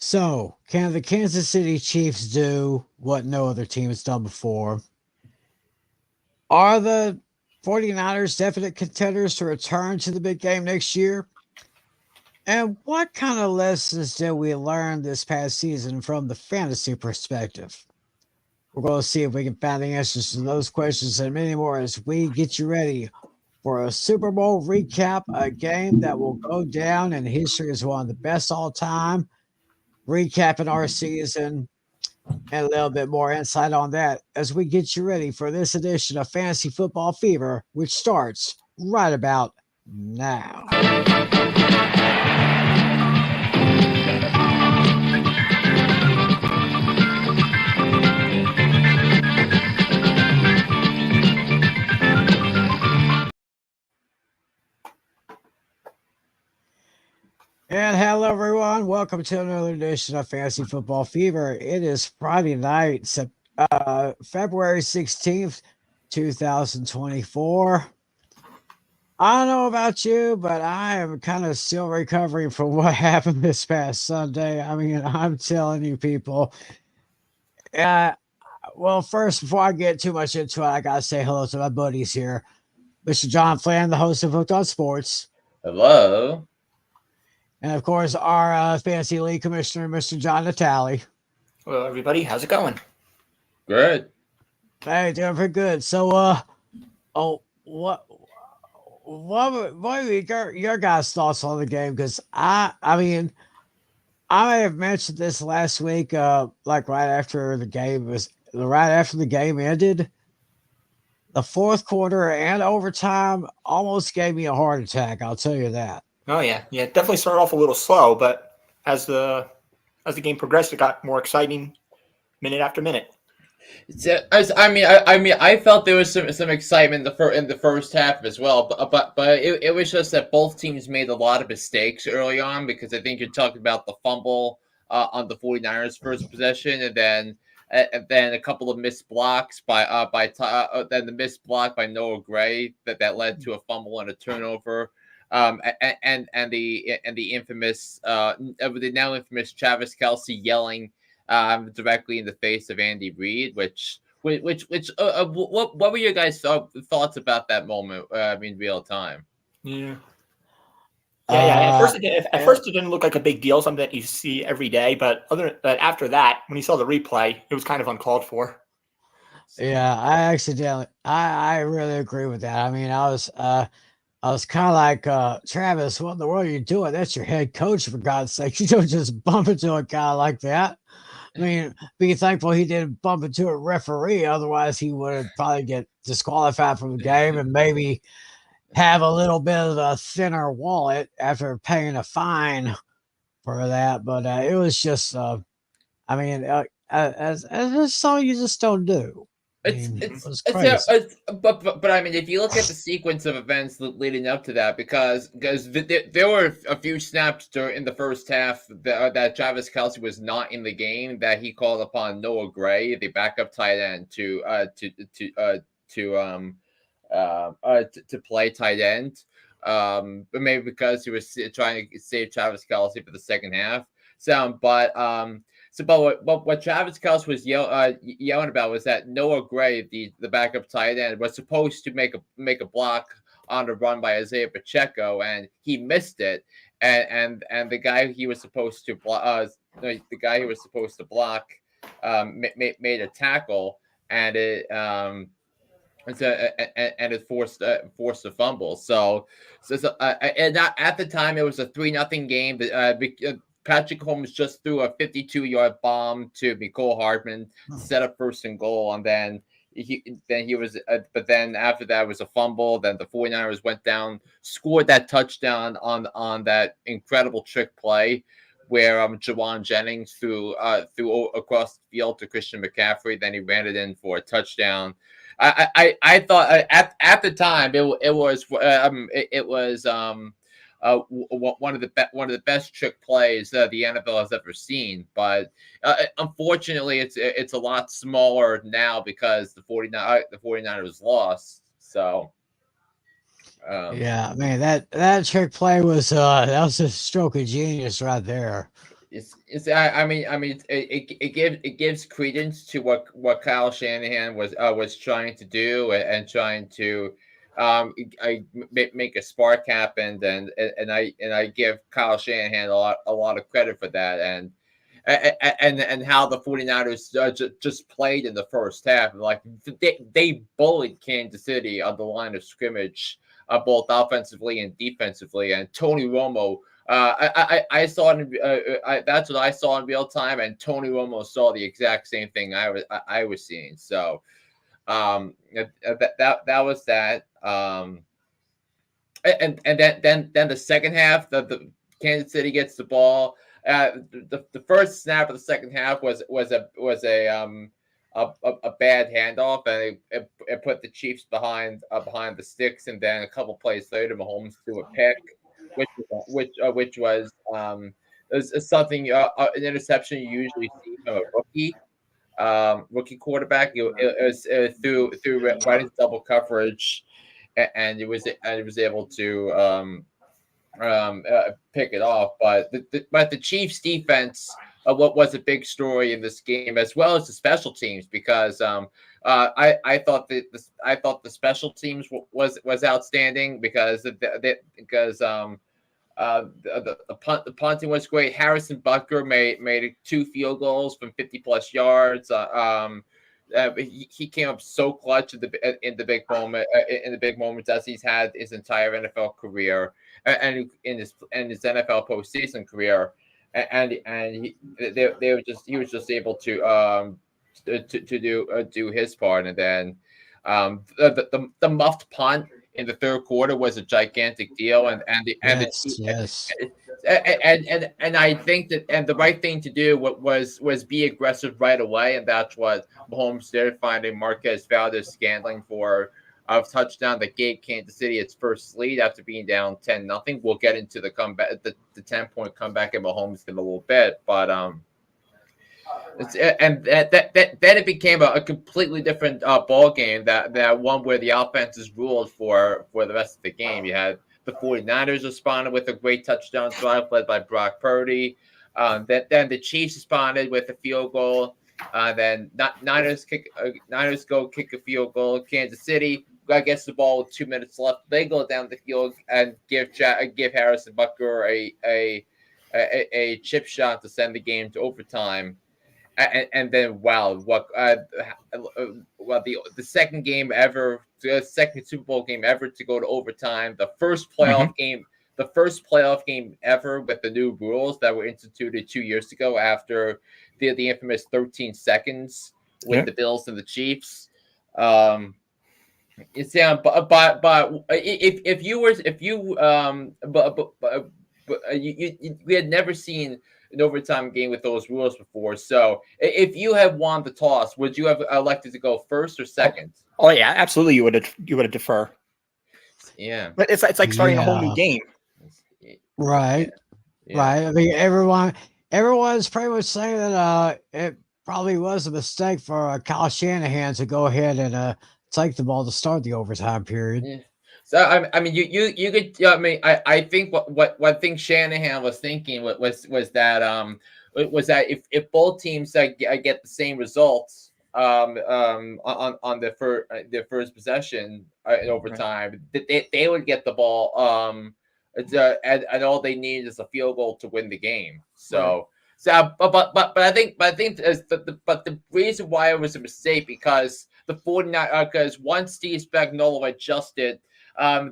So, can the Kansas City Chiefs do what no other team has done before? Are the 49ers definite contenders to return to the big game next year? And what kind of lessons did we learn this past season from the fantasy perspective? We're going to see if we can find the answers to those questions and many more as we get you ready for a Super Bowl recap, a game that will go down in history as one of the best all time, recapping our season and a little bit more insight on that as we get you ready for this edition of Fantasy Football Fever, which starts right about now. And hello, everyone. Welcome to another edition of Fantasy Football Fever. It is Friday night, February 16th, 2024. I don't know about you, but I am kind of still recovering from what happened this past Sunday. I mean, I'm telling you, people. Uh, well, first, before I get too much into it, I got to say hello to my buddies here. Mr. John Flan, the host of Hooked on Sports. Hello. And of course, our fantasy league commissioner, Mr. John Natale. Hello, everybody. How's it going? Good. Hey, doing pretty good. So, what were your guys' thoughts on the game? Because I mean, I have mentioned this last week, like right after the game ended. The fourth quarter and overtime almost gave me a heart attack. I'll tell you that. Oh yeah. Definitely started off a little slow, but as the game progressed, it got more exciting minute after minute. I felt there was some excitement in the first half as well, but it was just that both teams made a lot of mistakes early on, because I think you're talking about the fumble on the 49ers first possession, and then a couple of missed blocks then the missed block by Noah Gray that led to a fumble and a turnover. And the infamous the now infamous Travis Kelce yelling directly in the face of Andy Reid, what were your guys' thoughts about that moment in real time? Yeah. At first, it didn't look like a big deal, something that you see every day. But after that, when you saw the replay, it was kind of uncalled for. Yeah, I really agree with that. I mean, I was kind of like, Travis, what in the world are you doing? That's your head coach, for God's sake. You don't just bump into a guy like that. I mean, be thankful he didn't bump into a referee. Otherwise, he would probably get disqualified from the game and maybe have a little bit of a thinner wallet after paying a fine for that. But it was just, as something you just don't do. It was crazy. But I mean, if you look at the sequence of events leading up to that, because there were a few snaps in the first half that Travis Kelce was not in the game, that he called upon Noah Gray, the backup tight end, to play tight end, but maybe because he was trying to save Travis Kelce for the second half. But what Travis Kelce was yelling about was that Noah Gray, the backup tight end, was supposed to make a block on the run by Isaiah Pacheco, and he missed it. And the guy he was supposed to block, made a tackle, and it forced a fumble. And at the time it was a 3-0 game. Patrick Holmes just threw a 52-yard bomb to Mecole Hardman to set up first and goal, and then but then after that was a fumble. Then the 49ers went down, scored that touchdown on that incredible trick play where Jawan Jennings threw across the field to Christian McCaffrey. Then he ran it in for a touchdown. I thought at the time it was one of the best trick plays the NFL has ever seen, but unfortunately it's a lot smaller now because the 49ers lost. So yeah, man, that trick play was that was a stroke of genius right there. it gives credence to what Kyle Shanahan was trying to do and trying to make a spark happen, and I give Kyle Shanahan a lot of credit for that, and how the 49ers just played in the first half. Like they bullied Kansas City on the line of scrimmage, both offensively and defensively. And Tony Romo, I saw it. That's what I saw in real time, and Tony Romo saw the exact same thing I was seeing. So that was that. And then the second half, the Kansas City gets the ball. The first snap of the second half was a bad handoff, and it put the Chiefs behind the sticks. And then a couple plays later, Mahomes threw a pick, which was something an interception you usually see from a rookie quarterback. It was through right into double coverage, and it was able to pick it off. But the Chiefs defense, what was a big story in this game, as well as the special teams, because I thought the special teams was outstanding because the punting was great. Harrison Butker made 2 field goals from 50+ yards. He came up so clutch in the big moments as he's had his entire NFL career, and in his NFL postseason career, and he was just able to do his part. And then the muffed punt in the third quarter was a gigantic deal, and I think that the right thing to do was be aggressive right away, and that's what Mahomes did, finding Marquez Valdez Scantling for a touchdown that gave Kansas City its first lead after being down 10-0. We'll get into the comeback, the 10-point comeback in Mahomes in a little bit, but then it became a completely different ball game, that one where the offenses ruled for the rest of the game. You had the 49ers responded with a great touchdown drive led by Brock Purdy. Then the Chiefs responded with a field goal. Then Niners go kick a field goal. Kansas City gets the ball with 2 minutes left. They go down the field and give Harrison Butker a chip shot to send the game to overtime. And then the second game ever, the second Super Bowl game ever to go to overtime, the first playoff game ever with the new rules that were instituted 2 years ago after the infamous 13 seconds with the Bills and the Chiefs. It's but we had never seen an overtime game with those rules before. So if you had won the toss, would you have elected to go first or second? Oh yeah, absolutely. You would have defer. Yeah, but it's like starting a whole new game. Right. Yeah. Right. I mean, everyone's pretty much saying that it probably was a mistake for Kyle Shanahan to go ahead and take the ball to start the overtime period. Yeah. So I mean, you could. I mean, I think what thing Shanahan was thinking was that if both teams get the same results on their first possession in overtime, they would get the ball. And all they need is a field goal to win the game. So. Right. But I think the reason why it was a mistake because the 49ers because once Steve Spagnuolo adjusted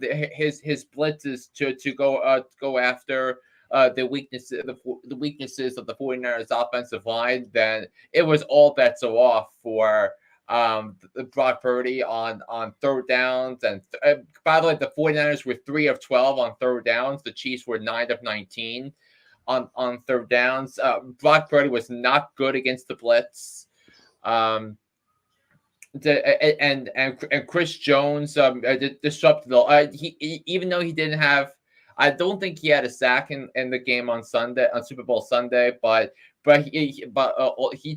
his blitzes to go after the weaknesses of the 49ers offensive line, then it was all bets are off for Brock Purdy on third downs. And by the way, the 49ers were 3 of 12 on third downs. The Chiefs were 9 of 19 on third downs. Brock Purdy was not good against the blitz. And Chris Jones disrupted he even though he didn't have, I don't think he had a sack in the game on Super Bowl Sunday, but he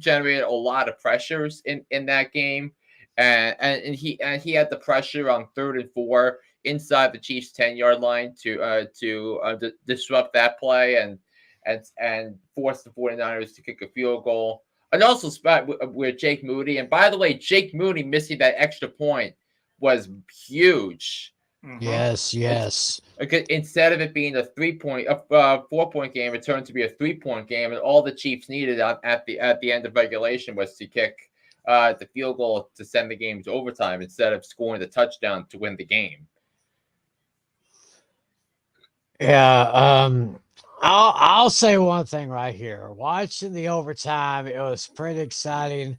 generated a lot of pressures in that game, and he had the pressure on 3rd and 4 inside the Chiefs 10-yard line to disrupt that play, and and forced the 49ers to kick a field goal. And also spot where Jake Moody, and by the way, Jake Moody missing that extra point was huge. Yes. Because instead of it being a 4-point game, it turned to be a 3-point game, and all the Chiefs needed at the end of regulation was to kick the field goal to send the game to overtime instead of scoring the touchdown to win the game. Yeah, I'll say one thing right here. Watching the overtime, it was pretty exciting,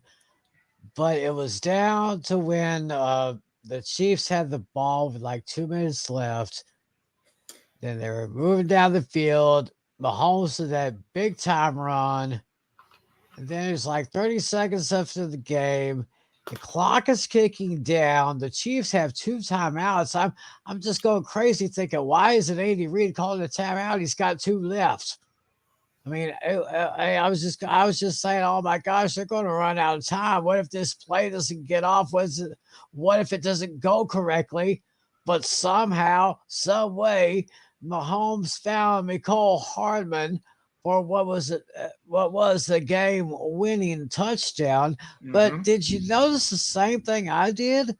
but it was down to when the Chiefs had the ball with like 2 minutes left. Then they were moving down the field. Mahomes did that big time run. And then there's like 30 seconds left in the game. The clock is kicking down. The Chiefs have 2 timeouts. I'm just going crazy thinking, why isn't Andy Reid calling a timeout? He's got 2 left. I mean, I was just saying, oh my gosh, they're going to run out of time. What if this play doesn't get off? What if it doesn't go correctly? But somehow, some way, Mahomes found Mecole Hardman for what was the game-winning touchdown. But did you notice the same thing I did?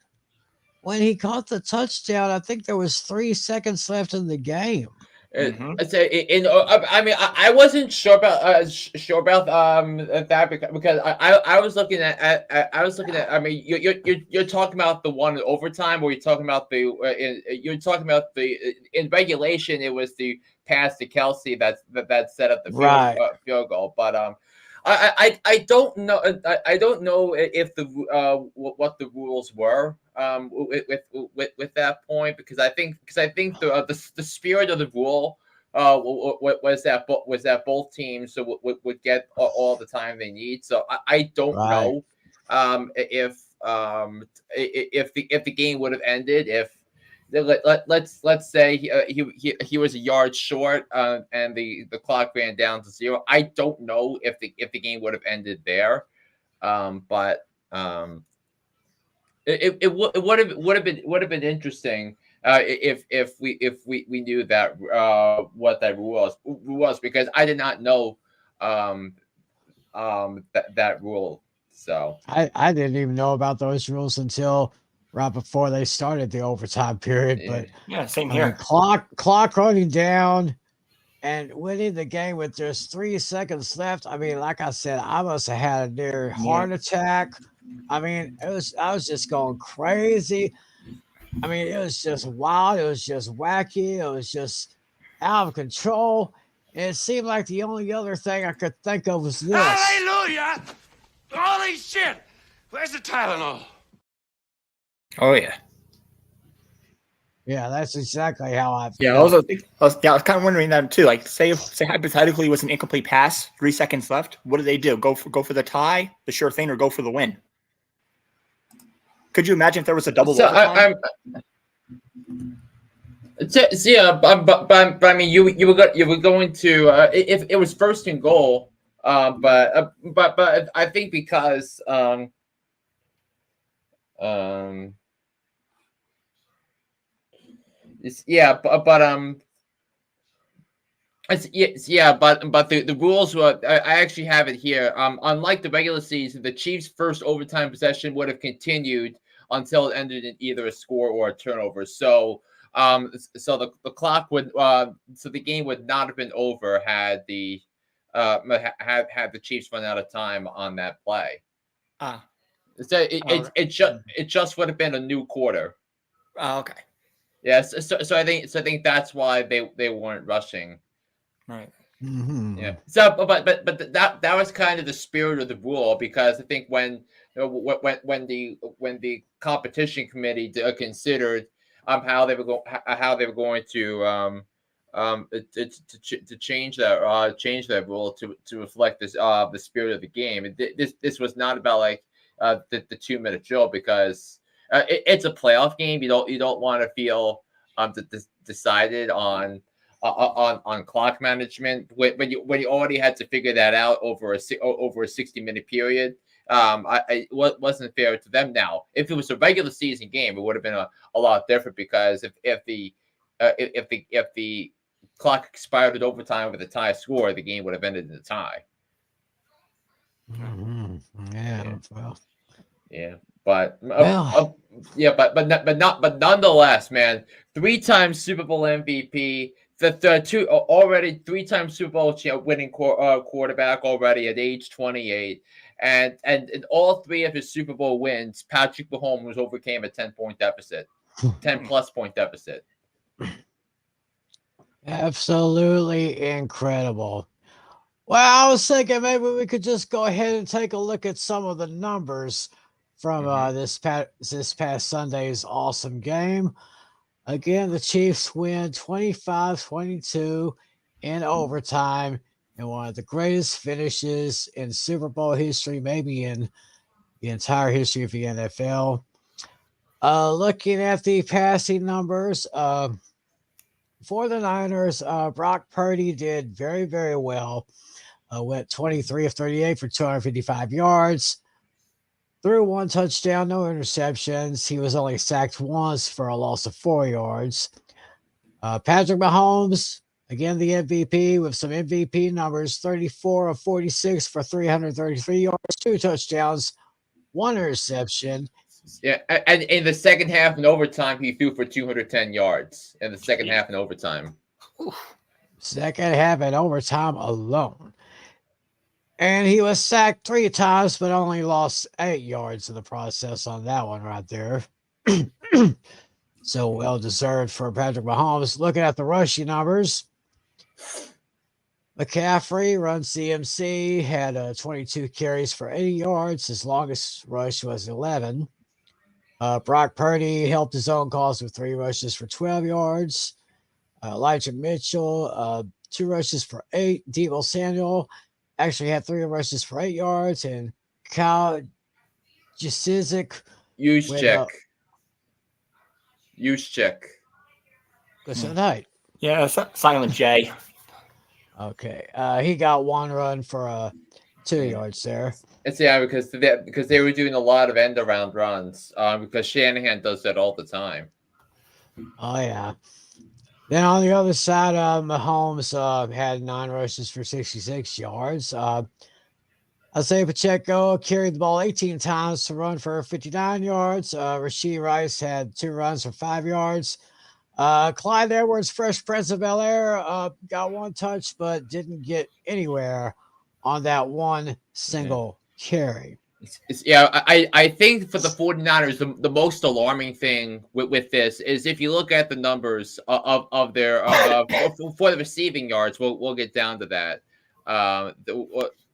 When he caught the touchdown, I think there was 3 seconds left in the game. I mean, I wasn't sure about that because I was looking at I mean, you're talking about the one in overtime, or you're talking about in regulation it was the pass to Kelsey that set up the field goal, but I don't know if the what the rules were with that point, because I think the spirit of the rule was that both teams would get all the time they need. So I don't know if the game would have ended if let's say he was a yard short and the clock ran down to 0. I don't know if the game would have ended there, but it would have been interesting if we knew that what that rule was, because I did not know that rule. So I didn't even know about those rules until right before they started the overtime period. But yeah, same here. Clock running down and winning the game with just 3 seconds left. I mean, like I said, I must have had a near heart attack. I mean, I was just going crazy. I mean, it was just wild. It was just wacky. It was just out of control. And it seemed like the only other thing I could think of was this. Hallelujah! Holy shit! Where's the Tylenol? Oh, yeah. Yeah, that's exactly how I felt. Yeah, I was kind of wondering that too. Like, say hypothetically it was an incomplete pass, 3 seconds left. What do they do? Go for the tie, the sure thing, or go for the win? Could you imagine if there was a double overtime? But I mean, you were going to if it was first and goal, but I think because but the rules were. I actually have it here. Unlike the regular season, the Chiefs' first overtime possession would have continued until it ended in either a score or a turnover. So, so the clock would, so the game would not have been over had the Chiefs run out of time on that play. So it just would have been a new quarter. Oh, okay. Yes. So I think that's why they weren't rushing. Right. Mm-hmm. Yeah. So, but that was kind of the spirit of the rule, because I think when the competition committee considered how they were going to change that rule to reflect this the spirit of the game. And this was not about like the 2-minute drill, because it's a playoff game. You don't want to feel decided on clock management when you already had to figure that out over a 60-minute period. It wasn't fair to them. Now, if it was a regular season game, it would have been a lot different, because if the clock expired at overtime with a tie score, the game would have ended in a tie. Mhm. Yeah. Well, Yeah, but Well. yeah, but nonetheless, man, 3-time Super Bowl MVP, the two already 3-time Super Bowl winning quarterback already at age 28, and in all three of his Super Bowl wins, Patrick Mahomes overcame a 10-point deficit, 10+ point deficit. Absolutely incredible. Well, I was thinking maybe we could just go ahead and take a look at some of the numbers from this past Sunday's awesome game. Again, the Chiefs win 25-22 in overtime in one of the greatest finishes in Super Bowl history, maybe in the entire history of the NFL. Looking at the passing numbers, for the Niners, Brock Purdy did very, very well. Went 23 of 38 for 255 yards. Threw one touchdown, no interceptions. He was only sacked once for a loss of 4 yards. Patrick Mahomes, again, the MVP with some MVP numbers, 34 of 46 for 333 yards, 2 touchdowns, 1 interception. Yeah, and in the second half in overtime, he threw for 210 yards in the second half in overtime. Second half in overtime alone. And he was sacked 3 times, but only lost 8 yards in the process on that one right there. So well deserved for Patrick Mahomes. Looking at the rushing numbers, McCaffrey, run CMC, had 22 carries for 80 yards. His longest rush was 11. Brock Purdy helped his own cause with 3 rushes for 12 yards. Elijah Mitchell, 2 rushes for 8. Deebo Samuel actually had 3 rushes for 8 yards. And Kyle Juszczyk. Juszczyk. Good night. Yeah, Silent J. Okay. He got 1 run for 2 yards there. It's because they were doing a lot of end around runs. Because Shanahan does that all the time. Oh yeah. Then on the other side, Mahomes had 9 rushes for 66 yards. Isaiah Pacheco carried the ball 18 times to run for 59 yards. Rashee Rice had 2 runs for 5 yards. Clyde Edwards, Fresh Prince of Bel-Air, got 1 touch, but didn't get anywhere on that one single carry. I think for the 49ers, the most alarming thing with this is if you look at the numbers of their for the receiving yards, we'll get down to that.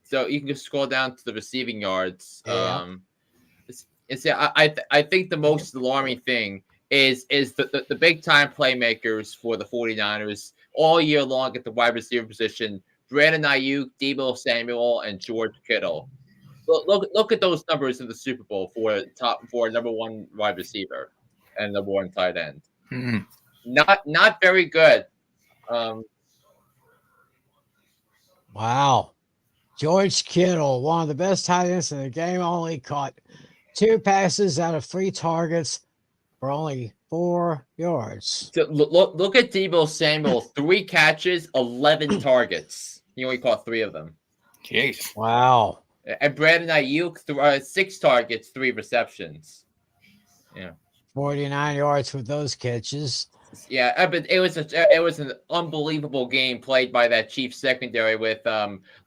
So you can just scroll down to the receiving yards. Yeah. I think the most alarming thing is the big time playmakers for the 49ers all year long at the wide receiver position: Brandon Ayuk, Deebo Samuel, and George Kittle. Look at those numbers in the Super Bowl for number 1 wide receiver and number 1 tight end. Mm-hmm. Not very good. Wow. George Kittle, one of the best tight ends in the game, only caught 2 passes out of 3 targets for only 4 yards. So look at Deebo Samuel, 3 catches, 11 targets. He only caught 3 of them. Jeez. Wow. And Brandon Ayuk, 6 targets, 3 receptions. Yeah, 49 yards with those catches. Yeah, but it was an unbelievable game played by that Chiefs secondary with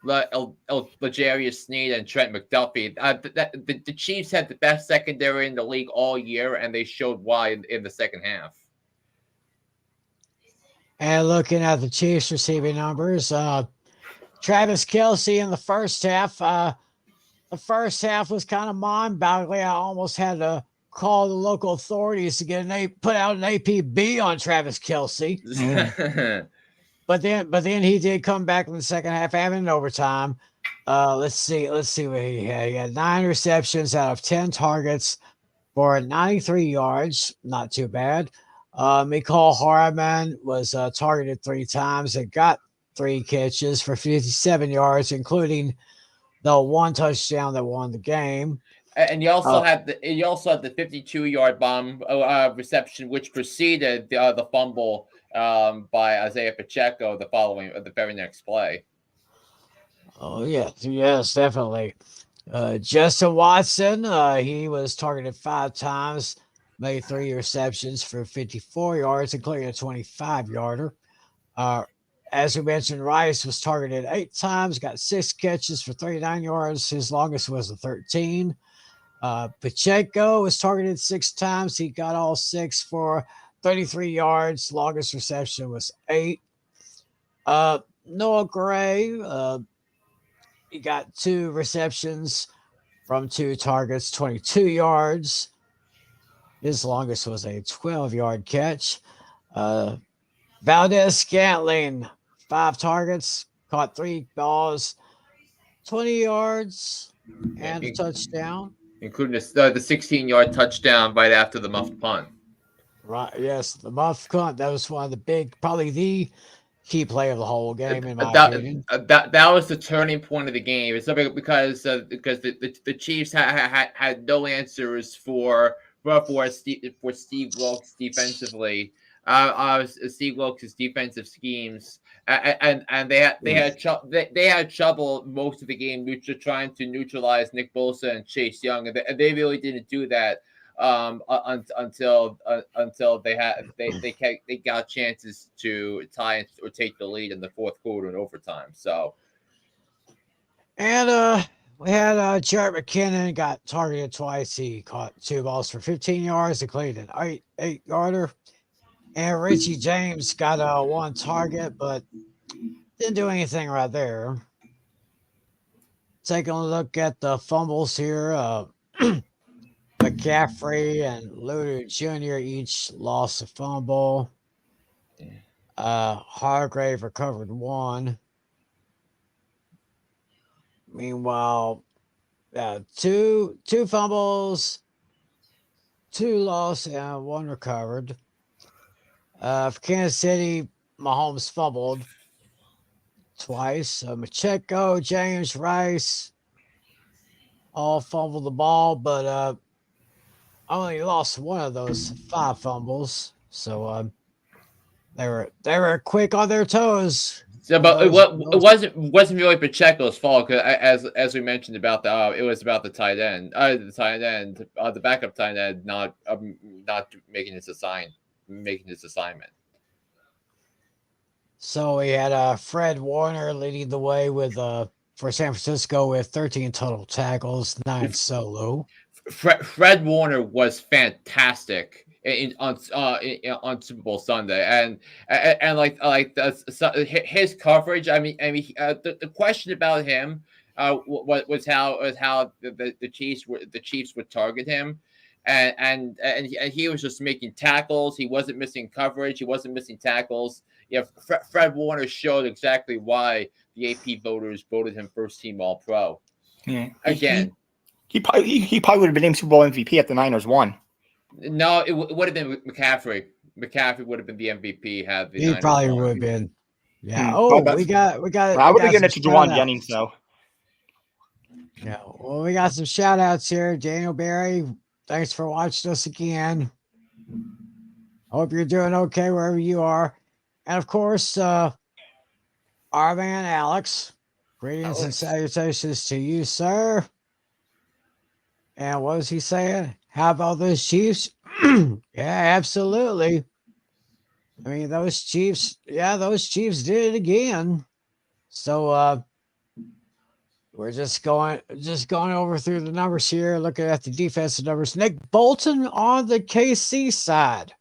L'Jarius Sneed and Trent McDuffie. The Chiefs had the best secondary in the league all year, and they showed why in the second half. And looking at the Chiefs receiving numbers, Travis Kelce in the first half. The first half was kind of mind-boggling. I almost had to call the local authorities to put out an APB on Travis Kelce. But then he did come back in the second half, having an overtime. Let's see what he had. He had 9 receptions out of 10 targets for 93 yards. Not too bad. Mecole Hardman was targeted 3 times and got 3 catches for 57 yards, including the 1 touchdown that won the game. And you also had the 52-yard bomb reception, which preceded the fumble by Isaiah Pacheco the very next play. Oh, yes, definitely. Justin Watson, he was targeted 5 times, made 3 receptions for 54 yards, including a 25-yarder. As we mentioned, Rice was targeted 8 times, got 6 catches for 39 yards. His longest was a 13. Pacheco was targeted 6 times. He got all 6 for 33 yards. Longest reception was 8. Noah Gray, he got 2 receptions from 2 targets, 22 yards. His longest was a 12-yard catch. Valdez Scantling, 5 targets, caught 3 balls, 20 yards, and a touchdown. Including the 16-yard touchdown right after the muffed punt. Right, yes, the muff punt. That was one of the probably the key play of the whole game, in my opinion. That was the turning point of the game. It's because the Chiefs had no answers for Steve Wilks defensively. Steve Wilks' defensive schemes, and they had trouble most of the game trying to neutralize Nick Bosa and Chase Young, and they really didn't do that until they got chances to tie or take the lead in the fourth quarter and overtime. So, and we had Jarrett McKinnon got targeted twice. He caught 2 balls for 15 yards, including an 8-yarder. And Richie James got 1 target, but didn't do anything right there. Taking a look at the fumbles here. McCaffrey and Luter Jr. each lost a fumble. Hargrave recovered 1. Meanwhile, 2 fumbles, 2 lost, and 1 recovered. For Kansas City, Mahomes fumbled twice. Pacheco, James, Rice all fumbled the ball, but only lost 1 of those 5 fumbles. So they were quick on their toes. So, but it wasn't really Pacheco's fault, because as we mentioned about it was about the tight end, the backup tight end not making his assignment. So we had Fred Warner leading the way for San Francisco with 13 total tackles, 9 solo. Fred Warner was fantastic on Super Bowl Sunday, and his coverage. I mean, the question about him was how the Chiefs would target him, and he was just making tackles. He wasn't missing coverage. He wasn't missing tackles. Yeah, Fred Warner showed exactly why the AP voters voted him first team All Pro. Yeah, again. He probably would have been named Super Bowl MVP if the Niners won. No, it would have been McCaffrey. McCaffrey would have been the MVP had the Niners probably would have been. Yeah. We got. I would have given it to Juwan Jennings though. Yeah. Well, we got some shout outs here. Daniel Barry, thanks for watching us again. Hope you're doing okay wherever you are. And of course, our man Alex. Greetings and salutations to you, sir. And what was he saying? How about those Chiefs? Yeah, absolutely. I mean, those Chiefs did it again. So we're just going over through the numbers here, looking at the defensive numbers. Nick Bolton on the KC side.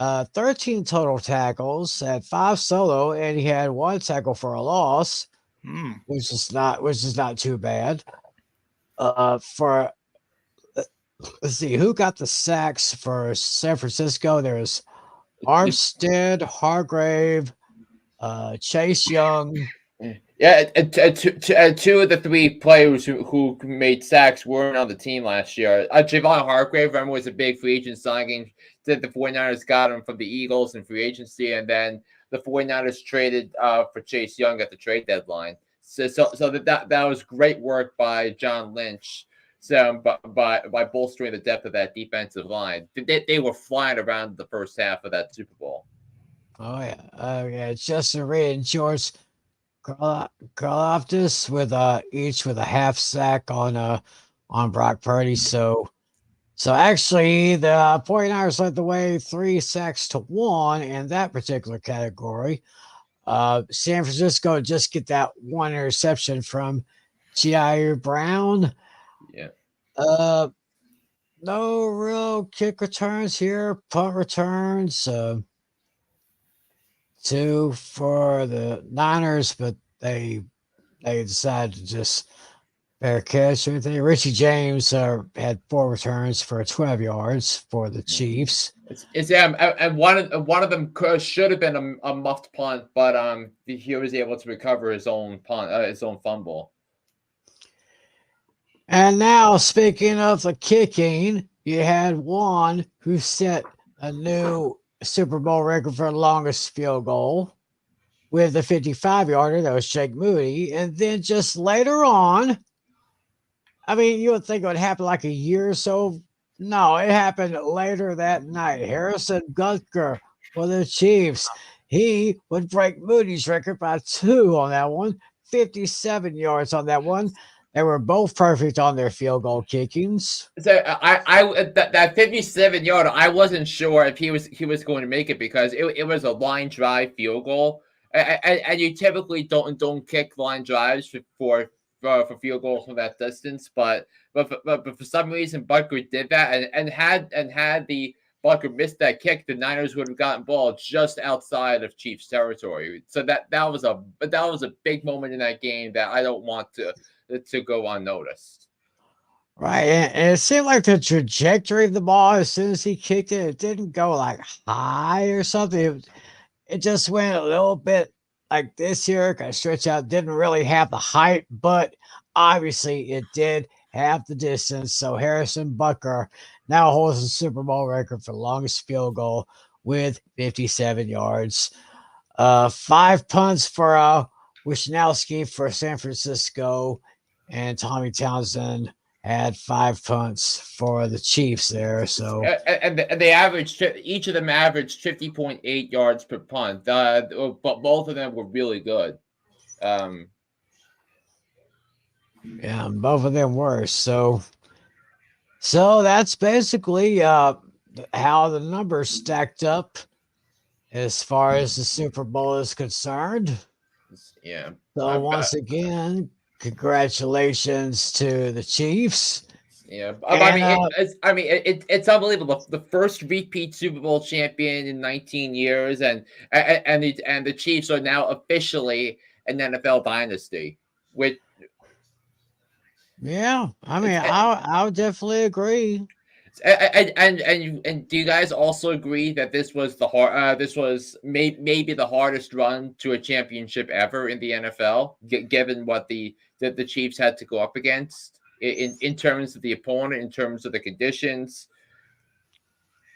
13 total tackles, had 5 solo, and he had 1 tackle for a loss, which is not too bad. For let's see who got the sacks for San Francisco. There's Armstead, Hargrave, Chase Young. Yeah, two of the 3 players who made sacks weren't on the team last year. Javon Hargrave, remember, was a big free agent signing. That the 49ers got him from the Eagles in free agency, and then the 49ers traded for Chase Young at the trade deadline. So that was great work by John Lynch. So by bolstering the depth of that defensive line, they were flying around the first half of that Super Bowl. Oh yeah, Justin Reed and George Karlaftis with each with a half sack on Brock Purdy. So actually the 49ers led the way 3-1 in that particular category. San Francisco just get that one interception from Jair Brown. Yeah. No real kick returns here, punt returns. Two for the Niners, but they decided to just fair catch or anything. Richie James had 4 returns for 12 yards for the Chiefs. It's and one of them should have been a muffed punt, but he was able to recover his own punt, his own fumble. And now, speaking of the kicking, you had one who set a new Super Bowl record for the longest field goal with the 55-yarder. That was Jake Moody. And then just later on, I mean, you would think it would happen like a year or so. No, it happened later that night. Harrison Butker for the Chiefs. He would break Moody's record by 2 on that one, 57 yards on that one. They were both perfect on their field goal kickings. So that 57-yarder, I wasn't sure if he was going to make it because it was a line drive field goal, and you typically don't kick line drives for field goals from that distance, but for some reason Butker did that, and had the Butker missed that kick, the Niners would have gotten ball just outside of Chiefs territory. So that was a big moment in that game that I don't want to go unnoticed. Right. And it seemed like the trajectory of the ball, as soon as he kicked it, it didn't go like high or something. It just went a little bit like this here, kind of stretch out, didn't really have the height, but obviously it did have the distance. So Harrison Butker now holds the Super Bowl record for the longest field goal with 57 yards. 5 punts for Wisnowski for San Francisco, and Tommy Townsend had 5 punts for the Chiefs there. So and they averaged, each of them averaged 50.8 yards per punt. But both of them were really good. Yeah, both of them were. So that's basically how the numbers stacked up as far as the Super Bowl is concerned. Yeah. So once again, congratulations to the Chiefs. Yeah, And, it's unbelievable. The first repeat Super Bowl champion in 19 years, and the Chiefs are now officially an NFL dynasty. Which, yeah, I mean, I would definitely agree. And do you guys also agree that this was maybe the hardest run to a championship ever in the NFL, given what the Chiefs had to go up against in terms of the opponent, in terms of the conditions,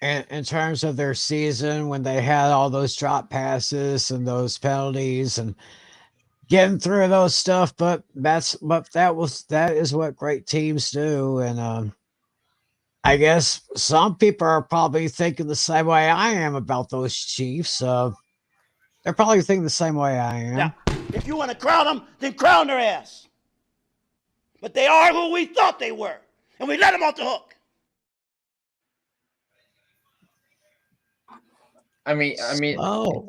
And in terms of their season, when they had all those drop passes and those penalties and getting through those stuff, but that is what great teams do. And I guess some people are probably thinking the same way I am about those Chiefs. They're probably thinking the same way I am. Now, if you want to crown them, then crown their ass. But they are who we thought they were, and we let them off the hook. Oh.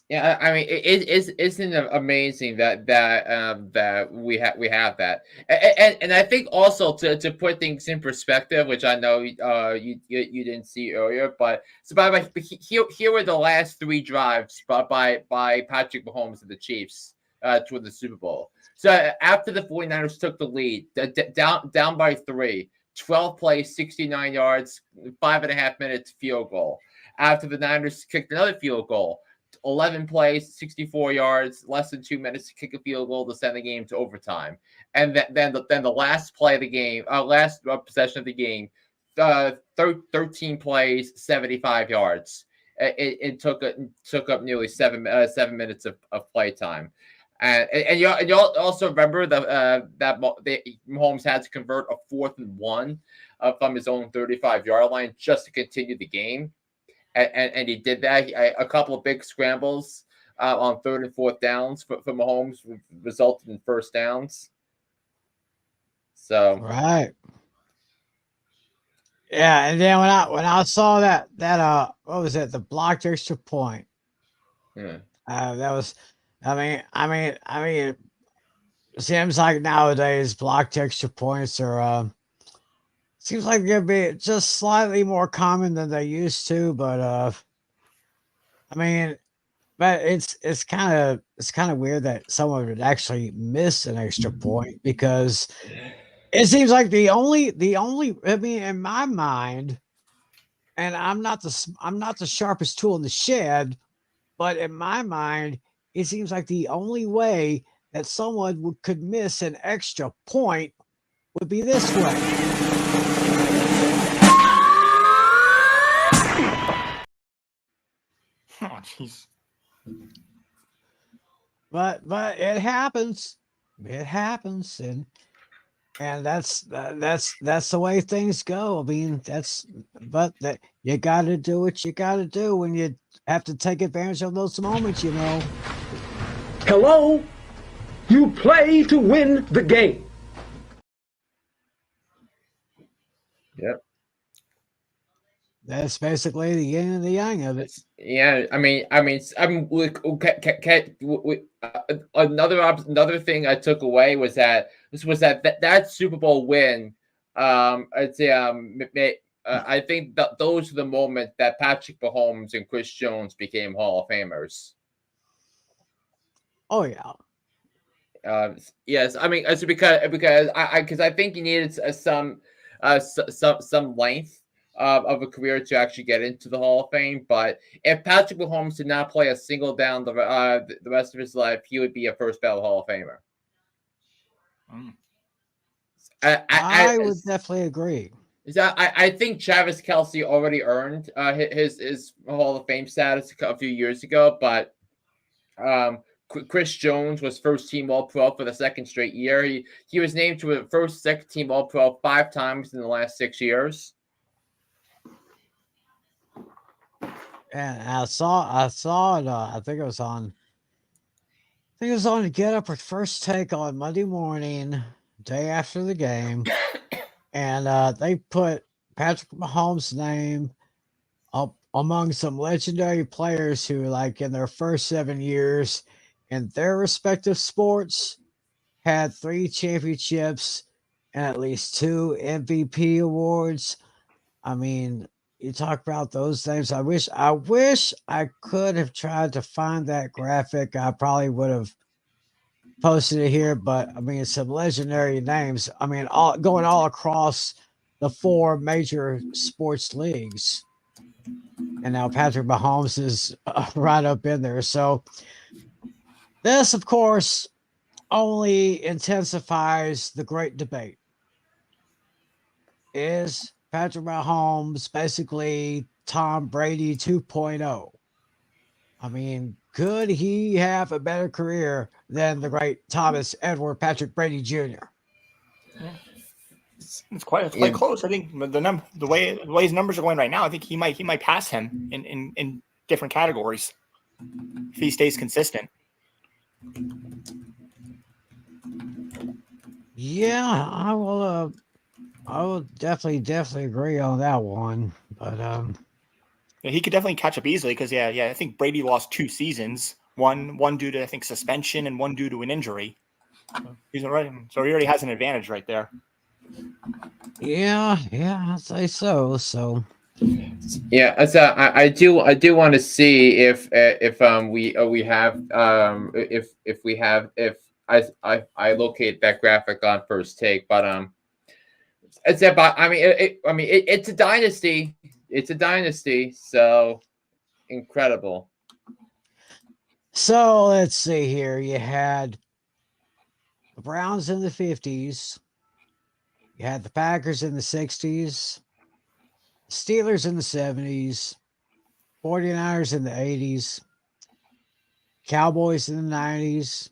Yeah, isn't it amazing that we have that, and I think also to put things in perspective, which I know you didn't see earlier, but here were the last 3 drives by Patrick Mahomes and the Chiefs toward the Super Bowl. So after the 49ers took the lead, down by 3, 12 plays, 69 yards, 5.5 minutes field goal. After the Niners kicked another field goal, 11 plays, 64 yards, less than 2 minutes to kick a field goal to send the game to overtime. And then the last play of the game, last possession of the game, 13 plays, 75 yards. It took up nearly 7 minutes of play time. And you also remember that Mahomes had to convert a 4th and 1 from his own 35-yard line just to continue the game. and he did that. A couple of big scrambles on 3rd and 4th downs for Mahomes resulted in first downs. So Right. Yeah, and then when I saw that what was it, the blocked extra point? yeah. That was, I mean, it seems like nowadays blocked extra points are seems like they're be just slightly more common than they used to, but I mean, but it's kind of weird that someone would actually miss an extra point because it seems like the only I mean in my mind, and I'm not the sharpest tool in the shed, but in my mind, it seems like the only way that someone could miss an extra point would be this way. Oh, jeez. But it happens. It happens, and that's the way things go. I mean, but that you got to do what you got to do when you have to take advantage of those moments. You know. Hello? You play to win the game. Yep. That's basically the yin and the yang of it. Yeah, another thing I took away was that that Super Bowl win. I'd say I think that those are the moments that Patrick Mahomes and Chris Jones became Hall of Famers. Oh yeah. Yes, I mean it's because I think you needed some length of a career to actually get into the Hall of Fame. But if Patrick Mahomes did not play a single down the rest of his life, he would be a first ballot Hall of Famer. I would definitely agree. I think Travis Kelce already earned his Hall of Fame status a few years ago, but Chris Jones was first team All Pro for the second straight year. He was named to a first, second team All Pro 5 times in the last 6 years. And I saw it. I think it was on the Get Up or First Take on Monday morning, day after the game, and they put Patrick Mahomes' name up among some legendary players who, like in their first 7 years in their respective sports, had 3 championships and at least 2 MVP awards. I mean, you talk about those names. I wish I could have tried to find that graphic. I probably would have posted it here, but I mean, some legendary names. I mean, going all across the 4 major sports leagues. And now Patrick Mahomes is right up in there. So this, of course, only intensifies the great debate. Is Patrick Mahomes basically Tom Brady 2.0? I mean, could he have a better career than the great Thomas Edward Patrick Brady Jr.? It's quite close. I think the way his numbers are going right now, I think he might pass him in different categories if he stays consistent. Yeah, I will definitely agree on that one. But yeah, he could definitely catch up easily because I think Brady lost 2 seasons, one due to I think suspension and one due to an injury. So he already has an advantage right there. Yeah, I'd say so. So yeah, so I do want to see if I locate that graphic on First Take, but it's about. It's a dynasty. It's a dynasty. So incredible. So let's see here. You had the Browns in the 50s. You had the Packers in the 60s. Steelers in the 70s. 49ers in the 80s. Cowboys in the 90s.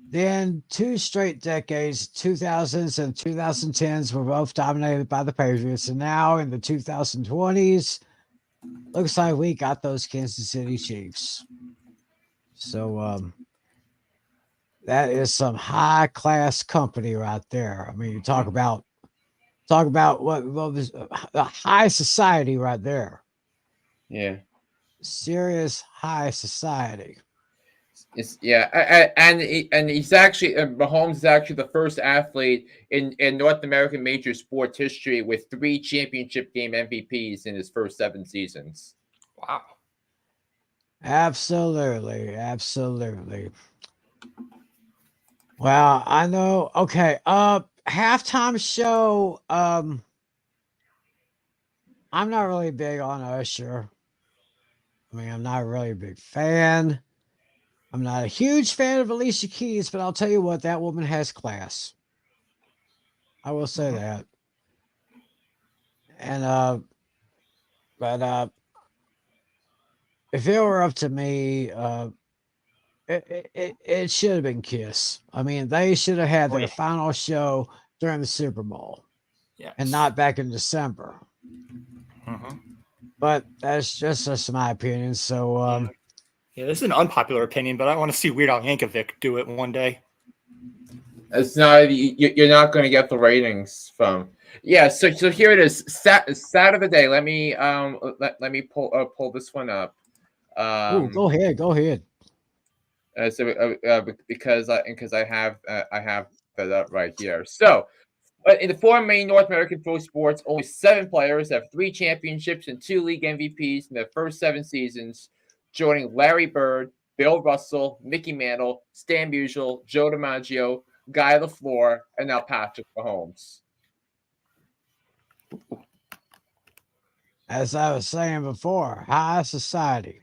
Then 2 straight decades, 2000s and 2010s, were both dominated by the Patriots. And now in the 2020s, looks like we got those Kansas City Chiefs. So that is some high class company right there. I mean, you talk about what was the high society right there. Yeah. Serious high society. And he's actually Mahomes is actually the first athlete in North American major sports history with 3 championship game MVPs in his first 7 seasons. Wow. Absolutely. Well, I know. Okay. Halftime show. I'm not really big on Usher. I mean, I'm not really a big fan. I'm not a huge fan of Alicia Keys, but I'll tell you what, that woman has class. I will say that. And but if it were up to me, it should have been Kiss. I mean, they should have had their final show during the Super Bowl. Yeah. And not back in December. But that's just my opinion. So yeah, this is an unpopular opinion, but I want to see Weird Al Yankovic do it one day. It's not you're not going to get the ratings from. Yeah, so here it is. Saturday. Let me let me pull this one up. Go ahead. Because I have that up right here. So, in the 4 main North American pro sports, only 7 players have 3 championships and 2 league MVPs in their first 7 seasons, joining Larry Bird, Bill Russell, Mickey Mantle, Stan Musial, Joe DiMaggio, Guy LaFleur, and now Patrick Mahomes. As I was saying before, high society.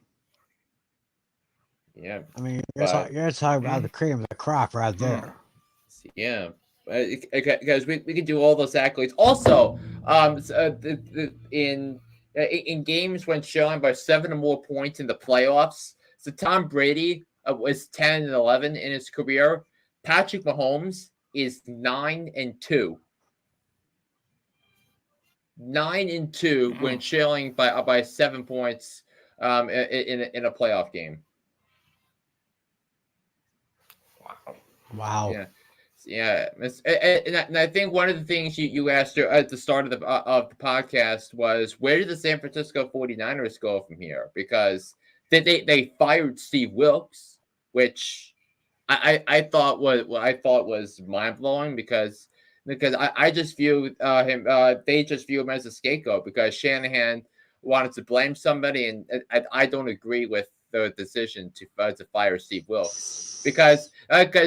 Yeah. I mean, you're talking about the cream of the crop right there. Yeah. Because we can do all those accolades. Also, in games when showing by 7 or more points in the playoffs, so Tom Brady was 10-11 in his career. Patrick Mahomes is 9-2. 9-2 when trailing by 7 points in a playoff game. Wow. Yeah. And I think one of the things you asked at the start of the podcast was, where did the San Francisco 49ers go from here? Because they fired Steve Wilkes, which I thought was mind blowing because I just view him. They just view him as a scapegoat because Shanahan wanted to blame somebody, and I don't agree with the decision to fire Steve Wilkes because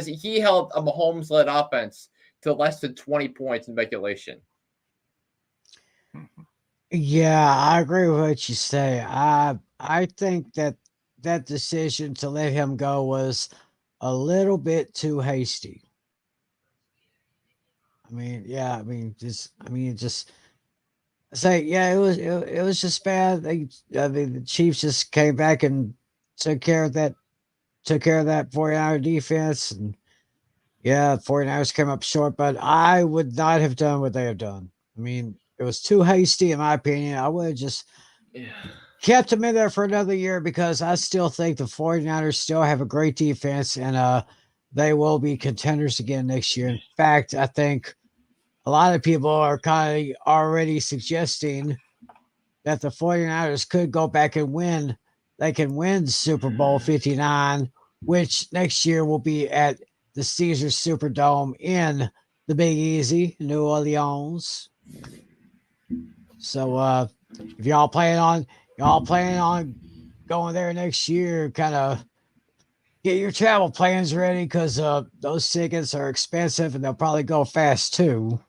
he held a Mahomes-led offense to less than 20 points in regulation. Yeah, I agree with what you say. I think that decision to let him go was a little bit too hasty. Just say, yeah, it was just bad. The Chiefs just came back and took care of that 49er defense, and yeah, 49ers came up short, but I would not have done what they have done. I mean, it was too hasty in my opinion. I would have just kept him in there for another year because I still think the 49ers still have a great defense, and they will be contenders again next year. In fact, I think a lot of people are kind of already suggesting that the 49ers could go back and win. They can win Super Bowl 59, which next year will be at the Caesars Superdome in the Big Easy, New Orleans. So if y'all plan on going there next year, kind of get your travel plans ready because those tickets are expensive and they'll probably go fast too.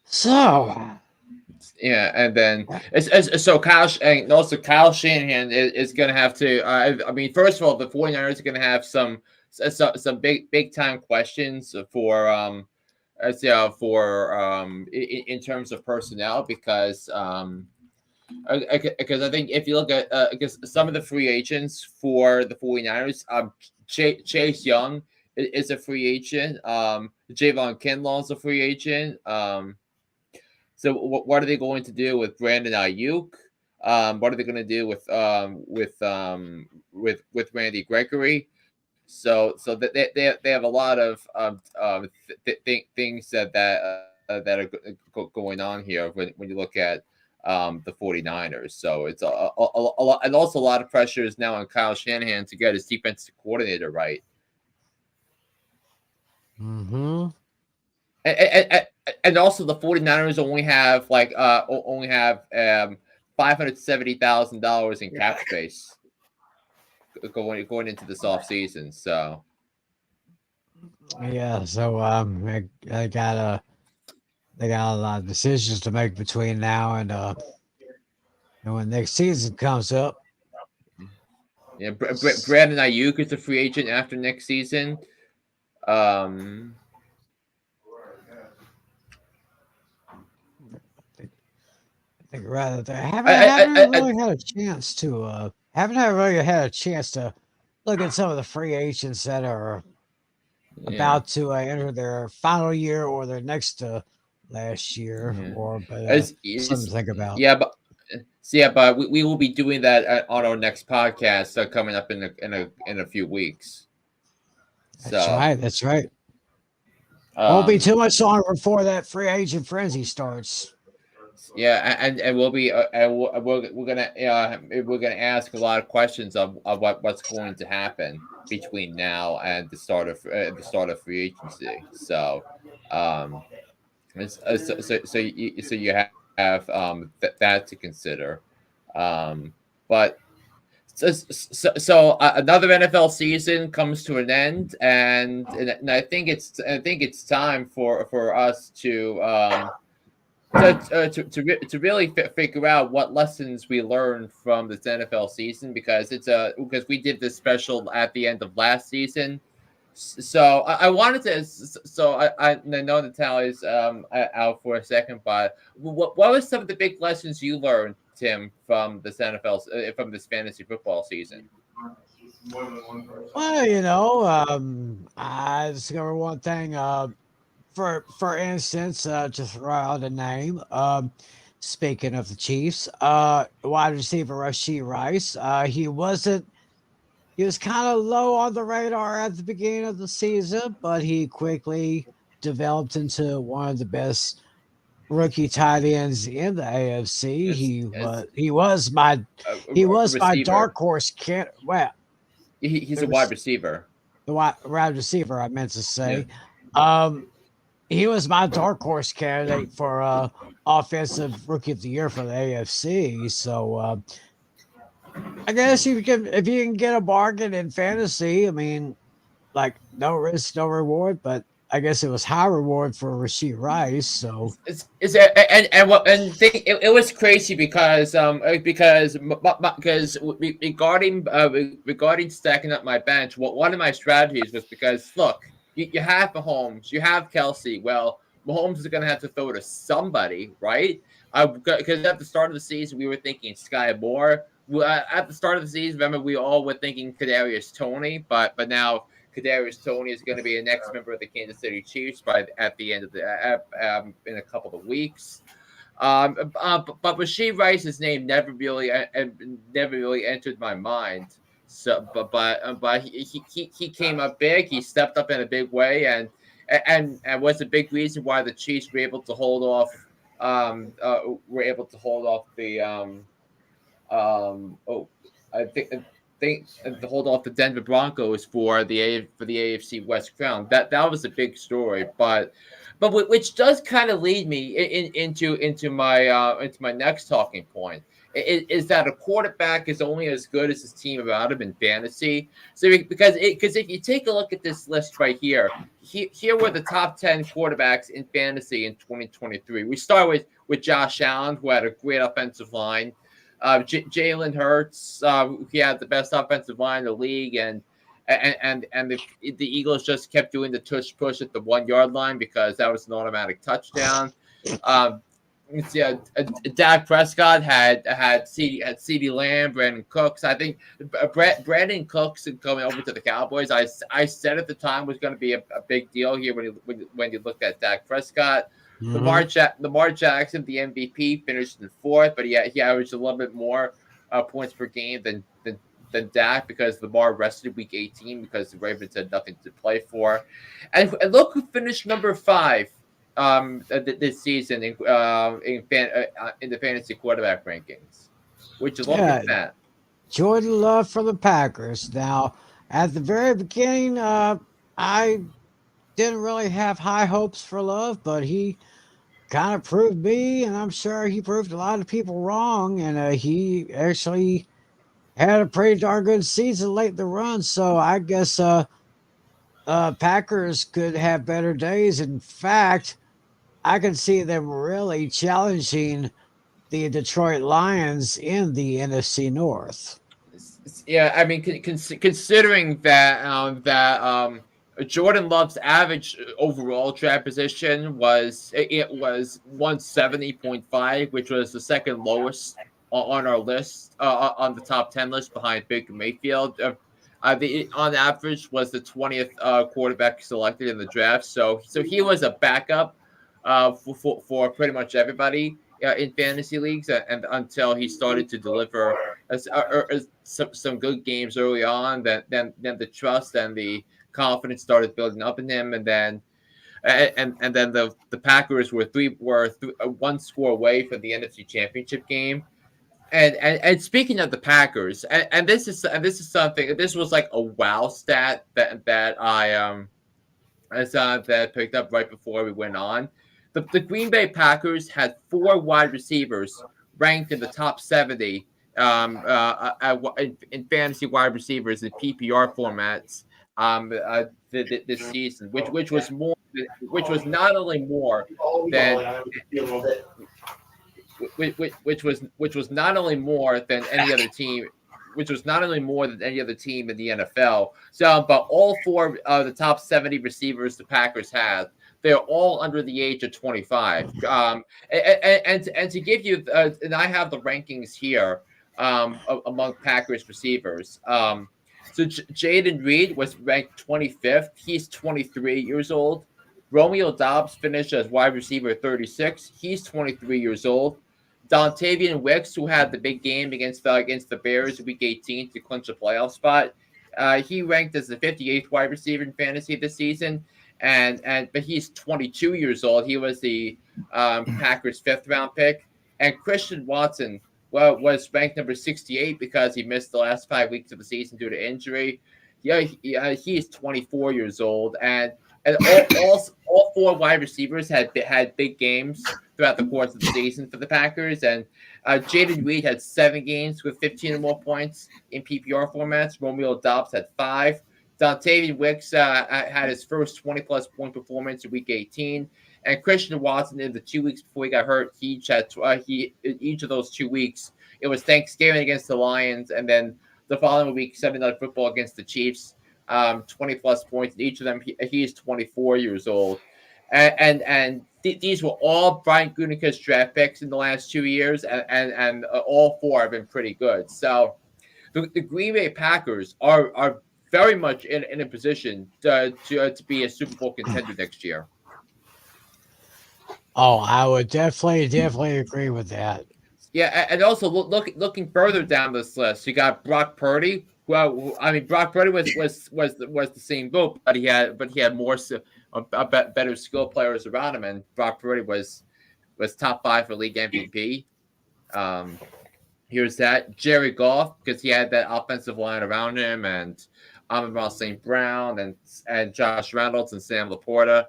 So yeah, and then so Kyle Shanahan is going to have to. I mean, first of all, the 49ers are going to have some big time questions for in terms of personnel because I think if you look at because some of the free agents for the 49ers, Chase Young is a free agent. Javon Kinlaw is a free agent. So what are they going to do with Brandon Ayuk? What are they going to do with Randy Gregory? So that they have a lot of things that are going on here when you look at the 49ers. So it's a lot, and also a lot of pressure is now on Kyle Shanahan to get his defensive coordinator right. Mm-hmm. And also the 49ers only have $570,000 in cap space going into this offseason. So Yeah, so I got they got a lot of decisions to make between now and when next season comes up. yeah, Brandon Ayuk is a free agent after next season. I think rather I haven't really had a chance to really had a chance to look at some of the free agents that are about to enter their final year or their next last year, but something to think about. Yeah, but we will be doing that on our next podcast coming up in a few weeks. That's So, right. That's right. Won't be too much longer before that free agent frenzy starts. Yeah, and we'll be we're gonna ask a lot of questions of what's going to happen between now and the start of free agency. So, so you have that to consider, but. So another NFL season comes to an end, and I think it's time for us to really figure out what lessons we learned from this NFL season, because because we did this special at the end of last season. So I wanted to. So I know Natalia's out for a second, but what were some of the big lessons you learned, Tim, from this from this fantasy football season? Well, I discovered one thing. For instance, to throw out a name. Speaking of the Chiefs, wide receiver Rashee Rice. He wasn't. He was kind of low on the radar at the beginning of the season, but he quickly developed into one of the best rookie tight ends in the AFC. He was my dark horse. Well, he's a wide receiver. The wide receiver, I meant to say. Yeah. He was my dark horse candidate for offensive rookie of the year for the AFC. So I guess if you can get a bargain in fantasy, I mean, like no risk, no reward, but I guess it was high reward for Rashee Rice. So it was crazy because regarding stacking up my bench, one of my strategies was because look, you have Mahomes, you have Kelsey. Well, Mahomes is going to have to throw to somebody, right? Because at the start of the season, we were thinking Sky Moore. At the start of the season, remember, we all were thinking Kadarius Toney, but now Kadarius Toney is going to be a next member of the Kansas City Chiefs at the end of in a couple of weeks. But Rashee Rice's name never really entered my mind. So, but he came up big. He stepped up in a big way, and was a big reason why the Chiefs were able to hold off. I think to hold off the Denver Broncos for the AFC West crown. That was a big story, but which does kind of lead me into my next talking point. Is that a quarterback is only as good as his team around him in fantasy. So because if you take a look at this list right here were the top 10 quarterbacks in fantasy in 2023. We start with Josh Allen, who had a great offensive line. Jalen Hurts, he had the best offensive line in the league, and the Eagles just kept doing the tush push at the 1 yard line because that was an automatic touchdown. Dak Prescott had CeeDee Lamb, Brandon Cooks. I think Brandon Cooks coming over to the Cowboys, I said at the time was going to be a big deal here when you looked at Dak Prescott. Lamar Jackson, the MVP, finished in fourth, but he averaged a little bit more points per game than Dak because Lamar rested week 18 because the Ravens had nothing to play for. And look who finished number 5 this season in the fantasy quarterback rankings. Would you look at that? Jordan Love for the Packers. Now, at the very beginning, I didn't really have high hopes for Love, but he kind of proved me, and I'm sure he proved a lot of people wrong. And he actually had a pretty darn good season late in the run. So I guess Packers could have better days. In fact, I can see them really challenging the Detroit Lions in the NFC North. Yeah, I mean, considering that Jordan Love's average overall draft position was 170.5, which was the second lowest on our list, on the top 10 list behind Baker Mayfield. On average was the 20th quarterback selected in the draft. So he was a backup for pretty much everybody in fantasy leagues, and until he started to deliver some good games early on, then the trust and the confidence started building up in him, and then the Packers were one score away from the NFC Championship game. And speaking of the Packers, and this is something, this was like a wow stat that I picked up right before we went on. The Green Bay Packers had 4 wide receivers ranked in the top 70 in fantasy wide receivers in PPR formats this season, which was not only more than any other team. Which was not only more than any other team in the NFL. So, but all 4 of the top 70 receivers the Packers had, they're all under the age of 25. And to give you, and I have the rankings here among Packers receivers. So Jaden Reed was ranked 25th. He's 23 years old. Romeo Doubs finished as wide receiver 36. He's 23 years old. Dontavian Wicks, who had the big game against the Bears week 18 to clinch a playoff spot, he ranked as the 58th wide receiver in fantasy this season, but he's 22 years old. He was the Packers' 5th round pick, and Christian Watson was ranked number 68 because he missed the last 5 weeks of the season due to injury. He's 24 years old, and all 4 wide receivers had big games throughout the course of the season for the Packers. And Jaden Reed had 7 games with 15 or more points in PPR formats. Romeo Doubs had 5. Dontavian Wicks had his first 20-plus point performance in Week 18. And Christian Watson, in the 2 weeks before he got hurt, each of those 2 weeks, it was Thanksgiving against the Lions, and then the following week, Sunday Night Football against the Chiefs, 20-plus points in each of them. He is 24 years old. And these were all Brian Gutekunst's draft picks in the last 2 years, and all 4 have been pretty good. So the Green Bay Packers are very much in a position to be a Super Bowl contender next year. Oh, I would definitely agree with that. Yeah, and also looking further down this list, you got Brock Purdy. Well, I mean, Brock Purdy was the same boat, but he had more better skill players around him, and Brock Purdy was top 5 for league MVP. Here's that Jerry Goff, because he had that offensive line around him, and Amon St. Brown and Josh Reynolds and Sam Laporta.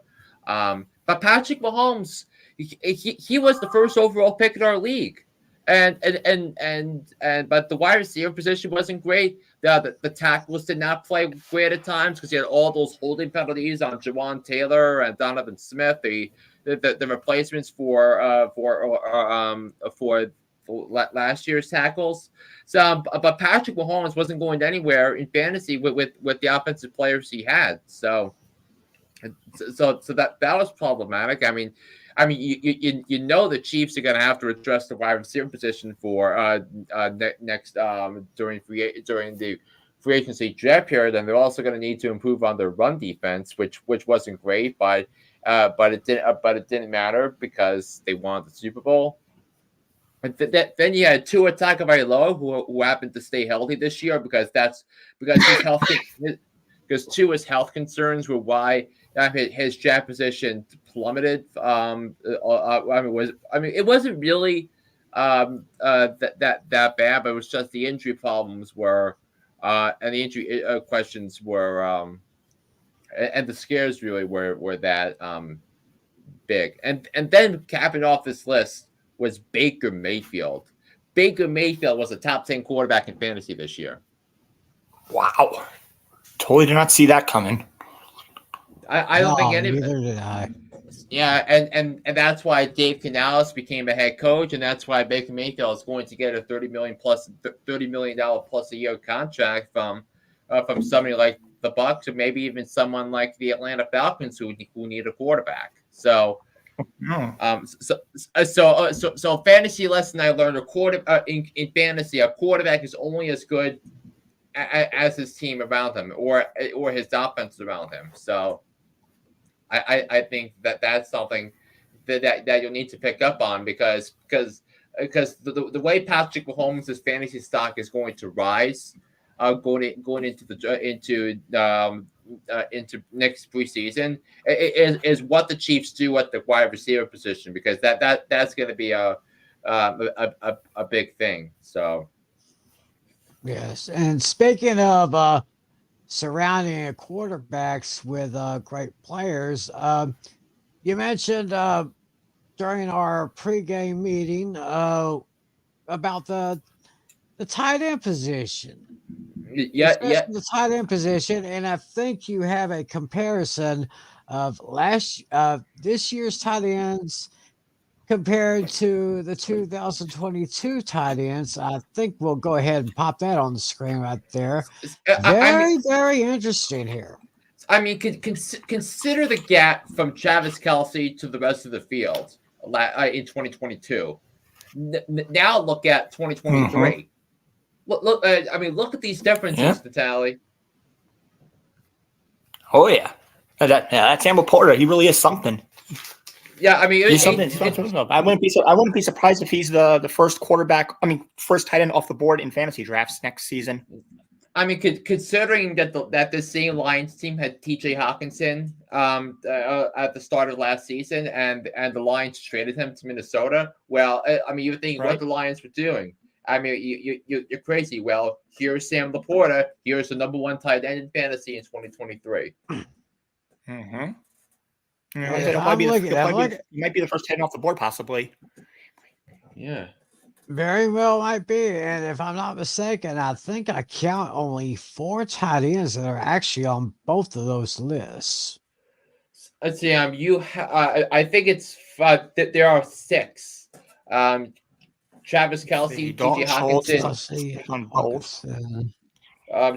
But Patrick Mahomes, he was the first overall pick in our league. But the wide receiver position wasn't great. The tackles did not play great at times because he had all those holding penalties on Jawan Taylor and Donovan Smith. The replacements for last year's tackles. So, but Patrick Mahomes wasn't going anywhere in fantasy with the offensive players he had. So that was problematic. I mean, you know the Chiefs are going to have to address the wide receiver position for next during the free agency draft period, and they're also going to need to improve on their run defense, which wasn't great. But but it didn't matter because they won the Super Bowl. And then you had Tua Tagovailoa, who happened to stay healthy this year because his health because Tua's health concerns were why his draft position plummeted. It wasn't really that bad, but it was just the injury problems were, and the injury questions were, and the scares really were that big. And then capping off this list was Baker Mayfield. Baker Mayfield was a top 10 quarterback in fantasy this year. Wow. Totally did not see that coming. I don't think any. Neither did I. Yeah, and that's why Dave Canales became a head coach, and that's why Baker Mayfield is going to get a $30 million plus a year contract from somebody like the Bucs, or maybe even someone like the Atlanta Falcons who need a quarterback. So, so fantasy lesson I learned: in fantasy, a quarterback is only as good as his team around him, or his offense around him. So, I think that's something that you'll need to pick up on because the way Patrick Mahomes' fantasy stock is going to rise, going into next preseason is what the Chiefs do at the wide receiver position, because that's going to be a big thing. So Yes, and speaking of surrounding quarterbacks with great players, you mentioned during our pregame meeting about the tight end position. Yeah. The tight end position, and I think you have a comparison of this year's tight ends compared to the 2022 tight ends. I think we'll go ahead and pop that on the screen right there. Very interesting here. I mean, consider the gap from Travis Kelce to the rest of the field in 2022. Now look at 2023. Mm-hmm. Look at these differences, Natalie. Oh yeah, that's Amber Porter. He really is something. Yeah, I mean, he's something. I wouldn't be surprised if he's the first first tight end off the board in fantasy drafts next season. I mean, considering that the same Lions team had T.J. Hawkinson at the start of last season, and the Lions traded him to Minnesota. Well, I mean, you would think what the Lions were doing. I mean, you're crazy. Well, here's Sam Laporta. Here's the number one tight end in fantasy in 2023. Mm-hmm. He might be the first tight end off the board, possibly. Yeah. Very well might be. And if I'm not mistaken, I think I count only 4 tight ends that are actually on both of those lists. Let's see. I think it's there are 6. Travis Kelce, T.J. Hawkinson, on both.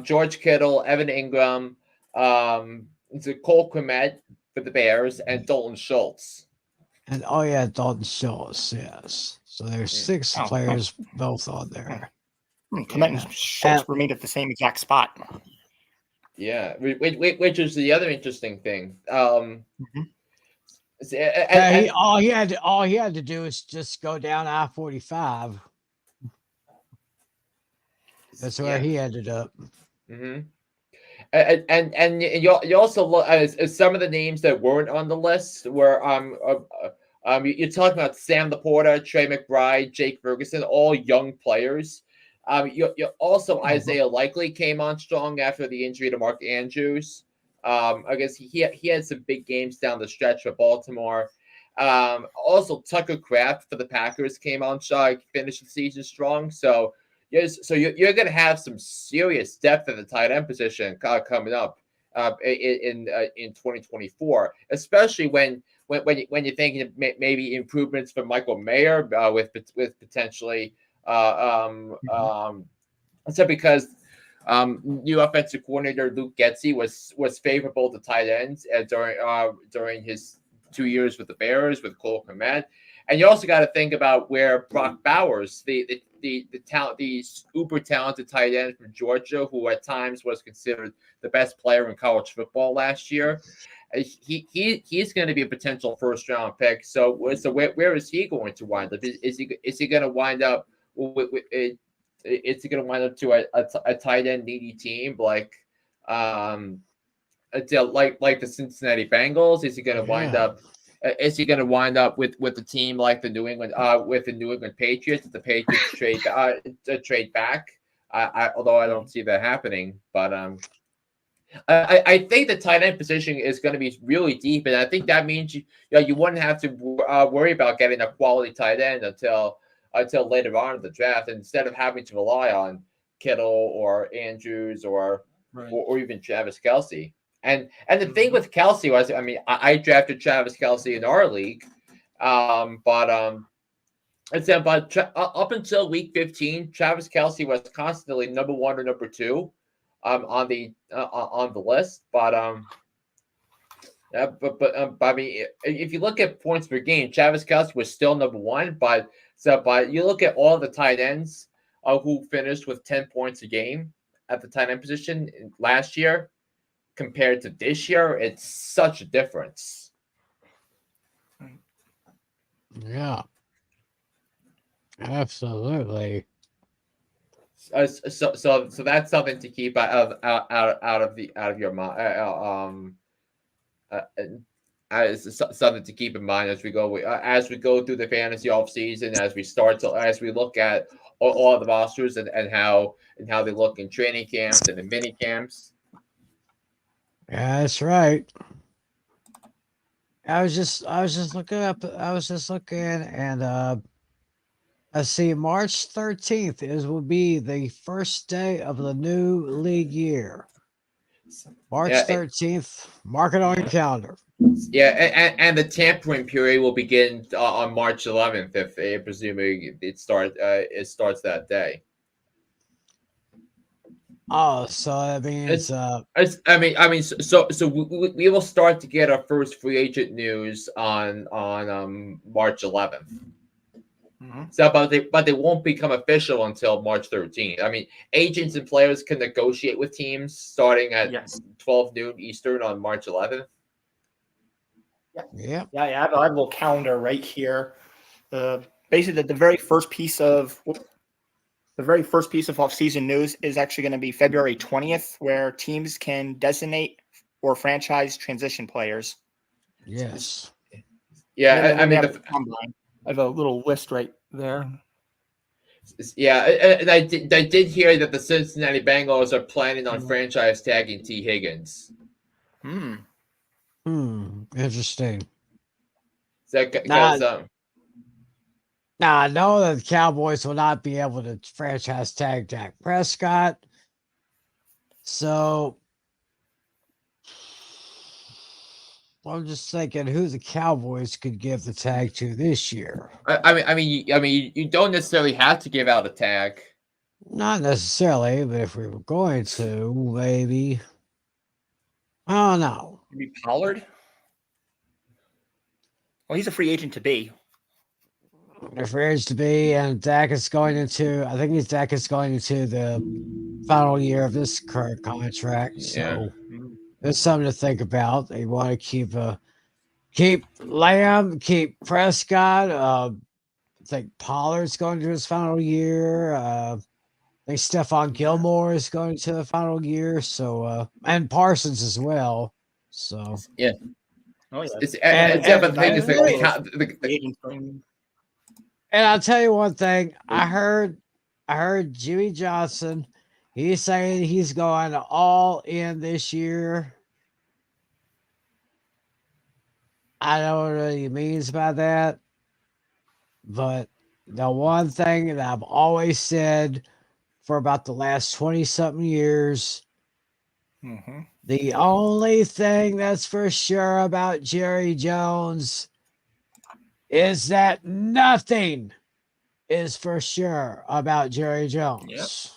George Kittle, Evan Ingram, Cole Kmet for the Bears, and Dalton Schultz. And Dalton Schultz, yes. So there's 6 players both on there. Kmet and Schultz remained at the same exact spot. Yeah, which is the other interesting thing. All he had to do is just go down I-45. That's where he ended up. Mm-hmm. And you also look at some of the names that weren't on the list were you're talking about Sam Laporta, Trey McBride, Jake Ferguson, all young players. You also Isaiah Likely came on strong after the injury to Mark Andrews. I guess he had some big games down the stretch for Baltimore. Also, Tucker Kraft for the Packers came on strong, finished the season strong. So you're going to have some serious depth at the tight end position coming up in 2024, especially when you're thinking of maybe improvements for Michael Mayer with potentially so because new offensive coordinator Luke Getsy was favorable to tight ends during his 2 years with the Bears with Cole Kmet. And you also got to think about where Brock Bowers, the these uber talented tight end from Georgia, who at times was considered the best player in college football last year. He's going to be a potential first round pick. So where is he going to wind up? Is he going to wind up is he going to wind up to a tight end needy team like the Cincinnati Bengals? Is he going to wind up? Is he going to wind up with a team like the New England Patriots? If the Patriots trade back, although I don't see that happening, but I think the tight end position is going to be really deep, and I think that means you wouldn't have to worry about getting a quality tight end until later on in the draft, instead of having to rely on Kittle or Andrews or even Travis Kelce. And the thing with Kelce was, I mean, I drafted Travis Kelce in our league, but up until week 15, Travis Kelce was constantly number 1 or number 2 on the list. But I mean, if you look at points per game, Travis Kelce was still number 1. But you look at all the tight ends who finished with 10 points a game at the tight end position last year compared to this year, it's such a difference. Yeah, absolutely. So that's something to keep out of your mind. Something to keep in mind as we go through the fantasy offseason, as we look at all the rosters and how they look in training camps and in mini camps. Yeah, that's right. I was just looking and I see March 13th will be the first day of the new league year. March 13th, mark it on your calendar. Yeah, and the tampering period will begin on March 11th, if presumably it starts that day. Oh, so that means so we will start to get our first free agent news on March 11th. Mm-hmm. So, but they won't become official until March 13th. I mean, agents and players can negotiate with teams starting at 12 noon Eastern on March 11th. Yeah. I have a little calendar right here. Basically, the very first piece of off-season news is actually going to be February 20th, where teams can designate or franchise transition players. Yes. Yeah, I mean, I have a little list right there. Yeah, and I did hear that the Cincinnati Bengals are planning on franchise tagging T. Higgins. Interesting. Because now, I know that the Cowboys will not be able to franchise tag Dak Prescott. So I'm just thinking who the Cowboys could give the tag to this year. I mean, you don't necessarily have to give out a tag. Not necessarily, but if we were going to, maybe. I don't know. Maybe Pollard? Well, he's a free agent to be. Refers to be, and Dak is going into. I think Dak is going into the final year of this current contract. So there's something to think about. They want to keep Lamb, keep Prescott. I think Pollard's going to his final year. I think Stephon Gilmore is going to the final year. So and Parsons as well. So yeah. Oh yeah. And I'll tell you one thing. I heard Jimmy Johnson. He's saying he's going all in this year. I don't know what he means by that. But the one thing that I've always said for about the last 20-something years, the only thing that's for sure about Jerry Jones is that nothing is for sure about Jerry Jones.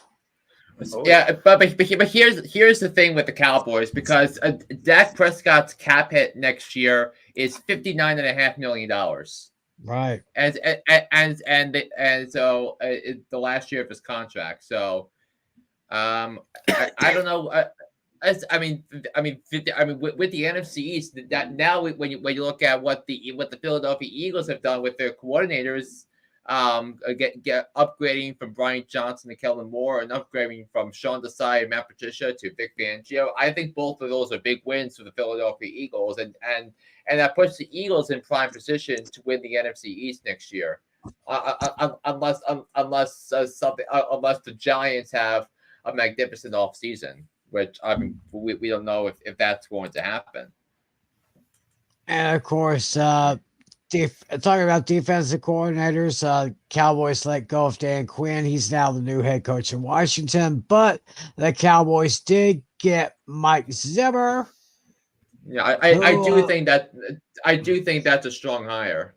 Yeah, but here's the thing with the Cowboys, because Dak Prescott's cap hit next year is $59.5 million. Right. The last year of his contract. So I don't know. I mean, with the NFC East, that now when you look at what the Philadelphia Eagles have done with their coordinators, get upgrading from Brian Johnson to Kellen Moore and upgrading from Sean Desai and Matt Patricia to Vic Fangio, I think both of those are big wins for the Philadelphia Eagles, and that puts the Eagles in prime position to win the NFC East next year, unless the Giants have a magnificent offseason, which I mean we don't know if that's going to happen. And of course, talking about defensive coordinators, Cowboys let go of Dan Quinn. He's now the new head coach in Washington, but the Cowboys did get Mike Zimmer. Yeah, I do think that's a strong hire.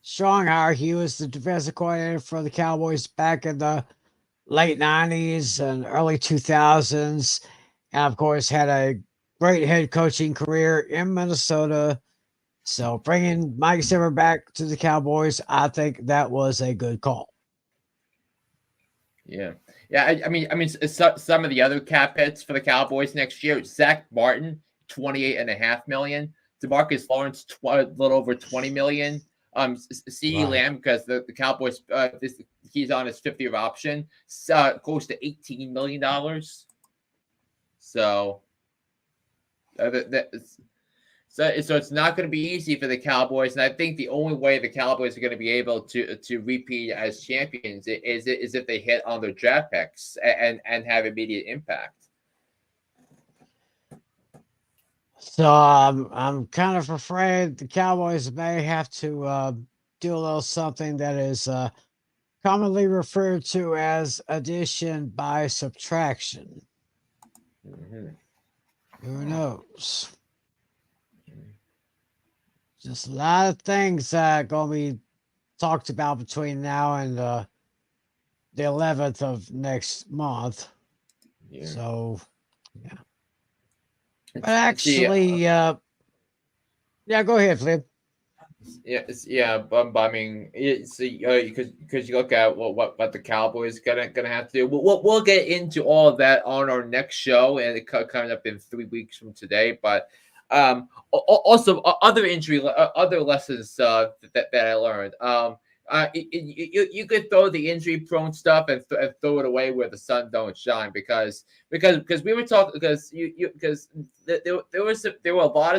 Strong hire. He was the defensive coordinator for the Cowboys back in the late 90s and early 2000s. And of course, had a great head coaching career in Minnesota. So bringing Mike Zimmer back to the Cowboys, I think that was a good call. Yeah. I mean, some of the other cap hits for the Cowboys next year: Zach Martin, $28.5 million; DeMarcus Lawrence, a little over $20 million. CeeDee Lamb, because the Cowboys, he's on his 5th-year option, close to $18 million. So, so it's not going to be easy for the Cowboys, and I think the only way the Cowboys are going to be able to repeat as champions is if they hit on their draft picks and have immediate impact. So I'm kind of afraid the Cowboys may have to do a little something that is commonly referred to as addition by subtraction. Mm-hmm. Who knows? Just a lot of things going to be talked about between now and the 11th of next month. Yeah. So, yeah. But actually, yeah, go ahead, Flip. But I mean, because you look at what the Cowboys gonna have to do. We'll get into all of that on our next show, and it coming up in 3 weeks from today. But also other lessons that I learned. You could throw the injury prone stuff and throw it away where the sun don't shine because we were talking because there were a lot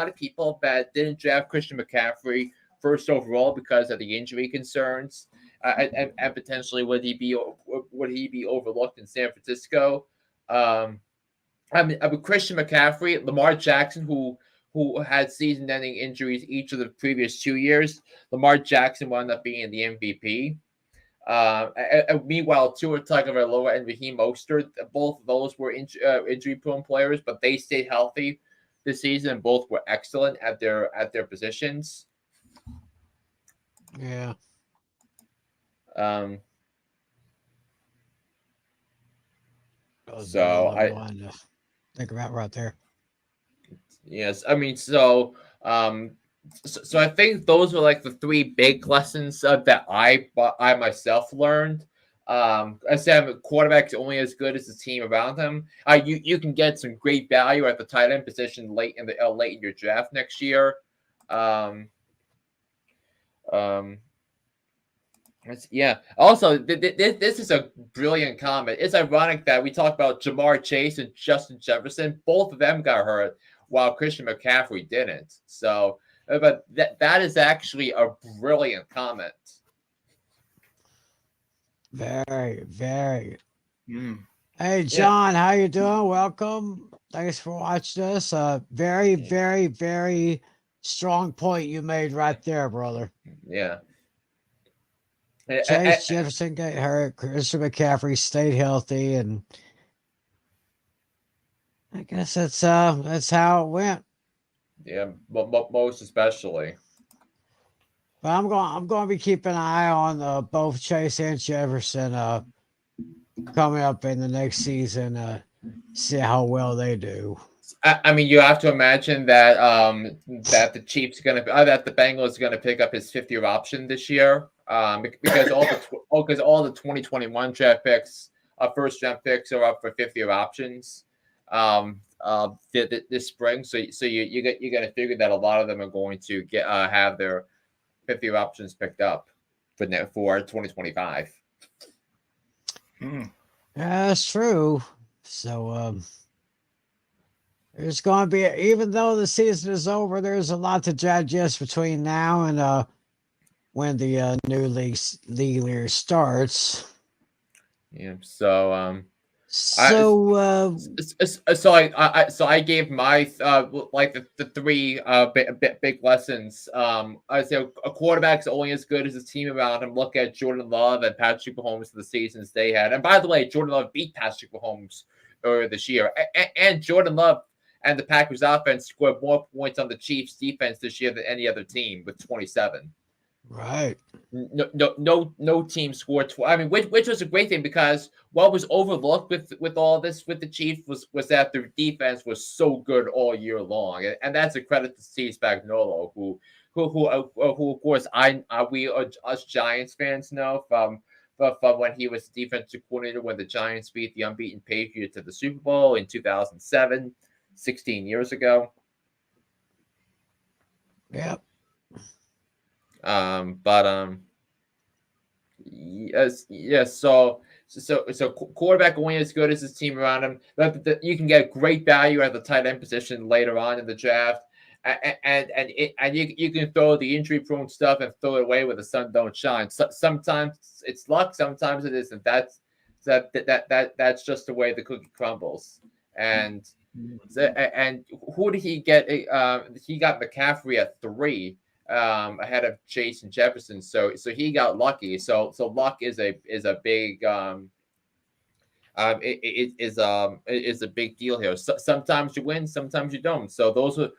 of people that didn't draft Christian McCaffrey first overall because of the injury concerns and potentially would he be overlooked in San Francisco. I mean Christian McCaffrey, Lamar Jackson, who had season-ending injuries each of the previous 2 years. Lamar Jackson wound up being the MVP. Meanwhile, Tua Tagovailoa and Raheem Mostert, both of those were injury-prone players, but they stayed healthy this season, and both were excellent at their positions. Yeah. So I wanted to think about right there. Yes, I mean, so I think those were like the 3 big lessons that I myself learned. I said quarterback's only as good as the team around him. You can get some great value at the tight end position late in your draft next year. Yeah. Also, this is a brilliant comment. It's ironic that we talked about Jamar Chase and Justin Jefferson. Both of them got hurt, while Christian McCaffrey didn't. So, but that is actually a brilliant comment. Very, very. Mm. Hey, John, how you doing? Welcome. Thanks for watching us. Very, very, very strong point you made right there, brother. Yeah. Chase Jefferson got hurt. Christian McCaffrey stayed healthy, and I guess that's how it went. Yeah, most especially. But I'm going to be keeping an eye on both Chase and Jefferson coming up in the next season. See how well they do. I mean, you have to imagine that that the Chiefs going to that the Bengals going to pick up his 5th-year option this year because all the 2021 draft picks, first round picks are up for 5th-year options this spring. So you're going to figure that a lot of them are going to get have their 5th-year options picked up for 2025. Mm. Yeah, that's true. So there's going to be, even though the season is over, there's a lot to digest between now and when the new league year starts. Yeah. So So so I gave my like the 3 big lessons. I say a quarterback's only as good as his team around him. Look at Jordan Love and Patrick Mahomes the seasons they had. And by the way, Jordan Love beat Patrick Mahomes earlier this year, and Jordan Love and the Packers offense scored more points on the Chiefs defense this year than any other team with 27. right. No team scored. I mean, which was a great thing because what was overlooked with all this with the Chiefs was that their defense was so good all year long, and that's a credit to Steve Spagnuolo, who of course we us Giants fans know from when he was defensive coordinator when the Giants beat the unbeaten Patriots to the Super Bowl in 2007, 16 years ago. Yep. Yes. So quarterback only as good as his team around him. You can get great value at the tight end position later on in the draft, and you can throw the injury prone stuff and throw it away where the sun don't shine. So, sometimes it's luck, sometimes it isn't. That's just the way the cookie crumbles. And who did he get? He got McCaffrey at 3. Ahead of Chase and Jefferson, so he got lucky. So luck is a big it is a big deal here. So, sometimes you win, sometimes you don't. So those are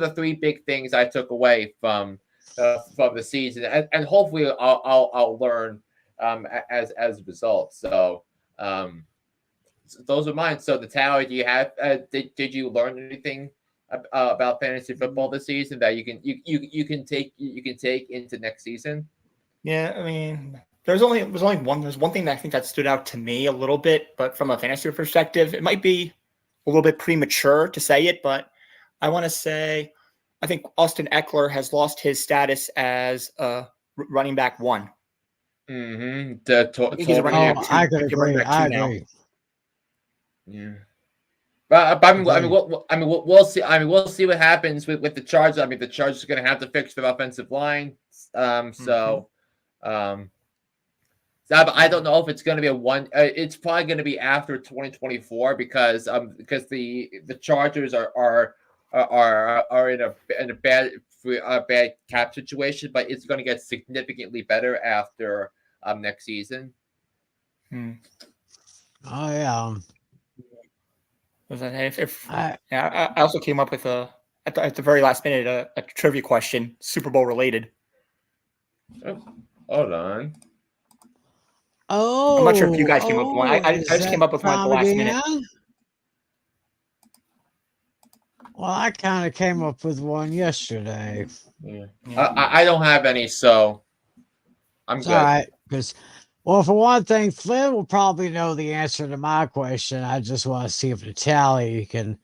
the 3 big things I took away from the season, and hopefully I'll learn as a result. So those are mine. So the Tower, do you have did you learn anything about fantasy football this season that you can take into next season? Yeah, I mean, there's one thing that I think that stood out to me a little bit, but from a fantasy perspective, it might be a little bit premature to say it, but I want to say I think Austin Eckler has lost his status as a running back 1. Mm-hmm. He's a running back 2. I could agree. I now. agree. Yeah. But I mean, we'll see. I mean, we'll see what happens with the Chargers. I mean, the Chargers are going to have to fix their offensive line. So I don't know if it's going to be a one. It's probably going to be after 2024 because the Chargers are in a bad cap situation, but it's going to get significantly better after next season. Oh yeah. I also came up with at the very last minute a trivia question, Super Bowl related. Oh, hold on. Oh, I'm not sure if you guys came up with one. I just came up with one at the last minute. Well, I kind of came up with one yesterday. Yeah. I don't have any, so I'm good. All right, because, well, for one thing, Flynn will probably know the answer to my question. I just want to see if Natalie can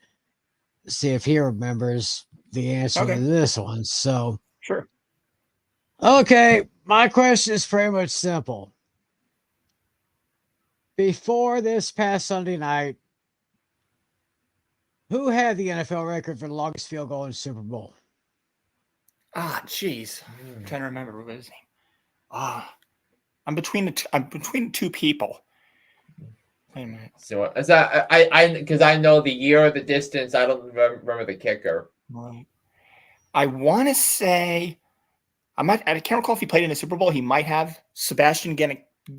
see if he remembers the answer to this one. So, sure. Okay, my question is pretty much simple. Before this past Sunday night, who had the NFL record for the longest field goal in the Super Bowl? Jeez. I'm trying to remember what his name. I'm between 2 people. Wait a minute. So is that I because I know the year or the distance. I don't remember the kicker. Right. I want to say I can't recall if he played in the Super Bowl. He might have. Sebastian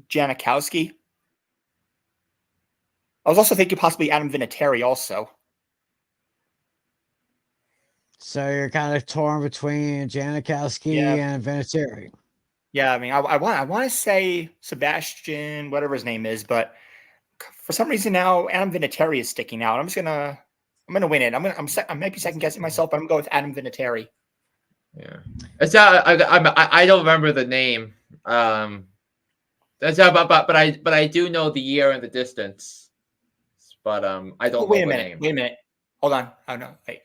Janikowski. I was also thinking possibly Adam Vinatieri also. So you're kind of torn between Janikowski and Vinatieri. Yeah, I mean, I want to say Sebastian, whatever his name is, but for some reason now Adam Vinatieri is sticking out. I'm just gonna I'm gonna win it. I might be second guessing myself, but I'm gonna go with Adam Vinatieri. Yeah, it's I don't remember the name. That's how, but I do know the year and the distance. But I don't know the name. Wait a minute. Hold on. Oh no. Wait.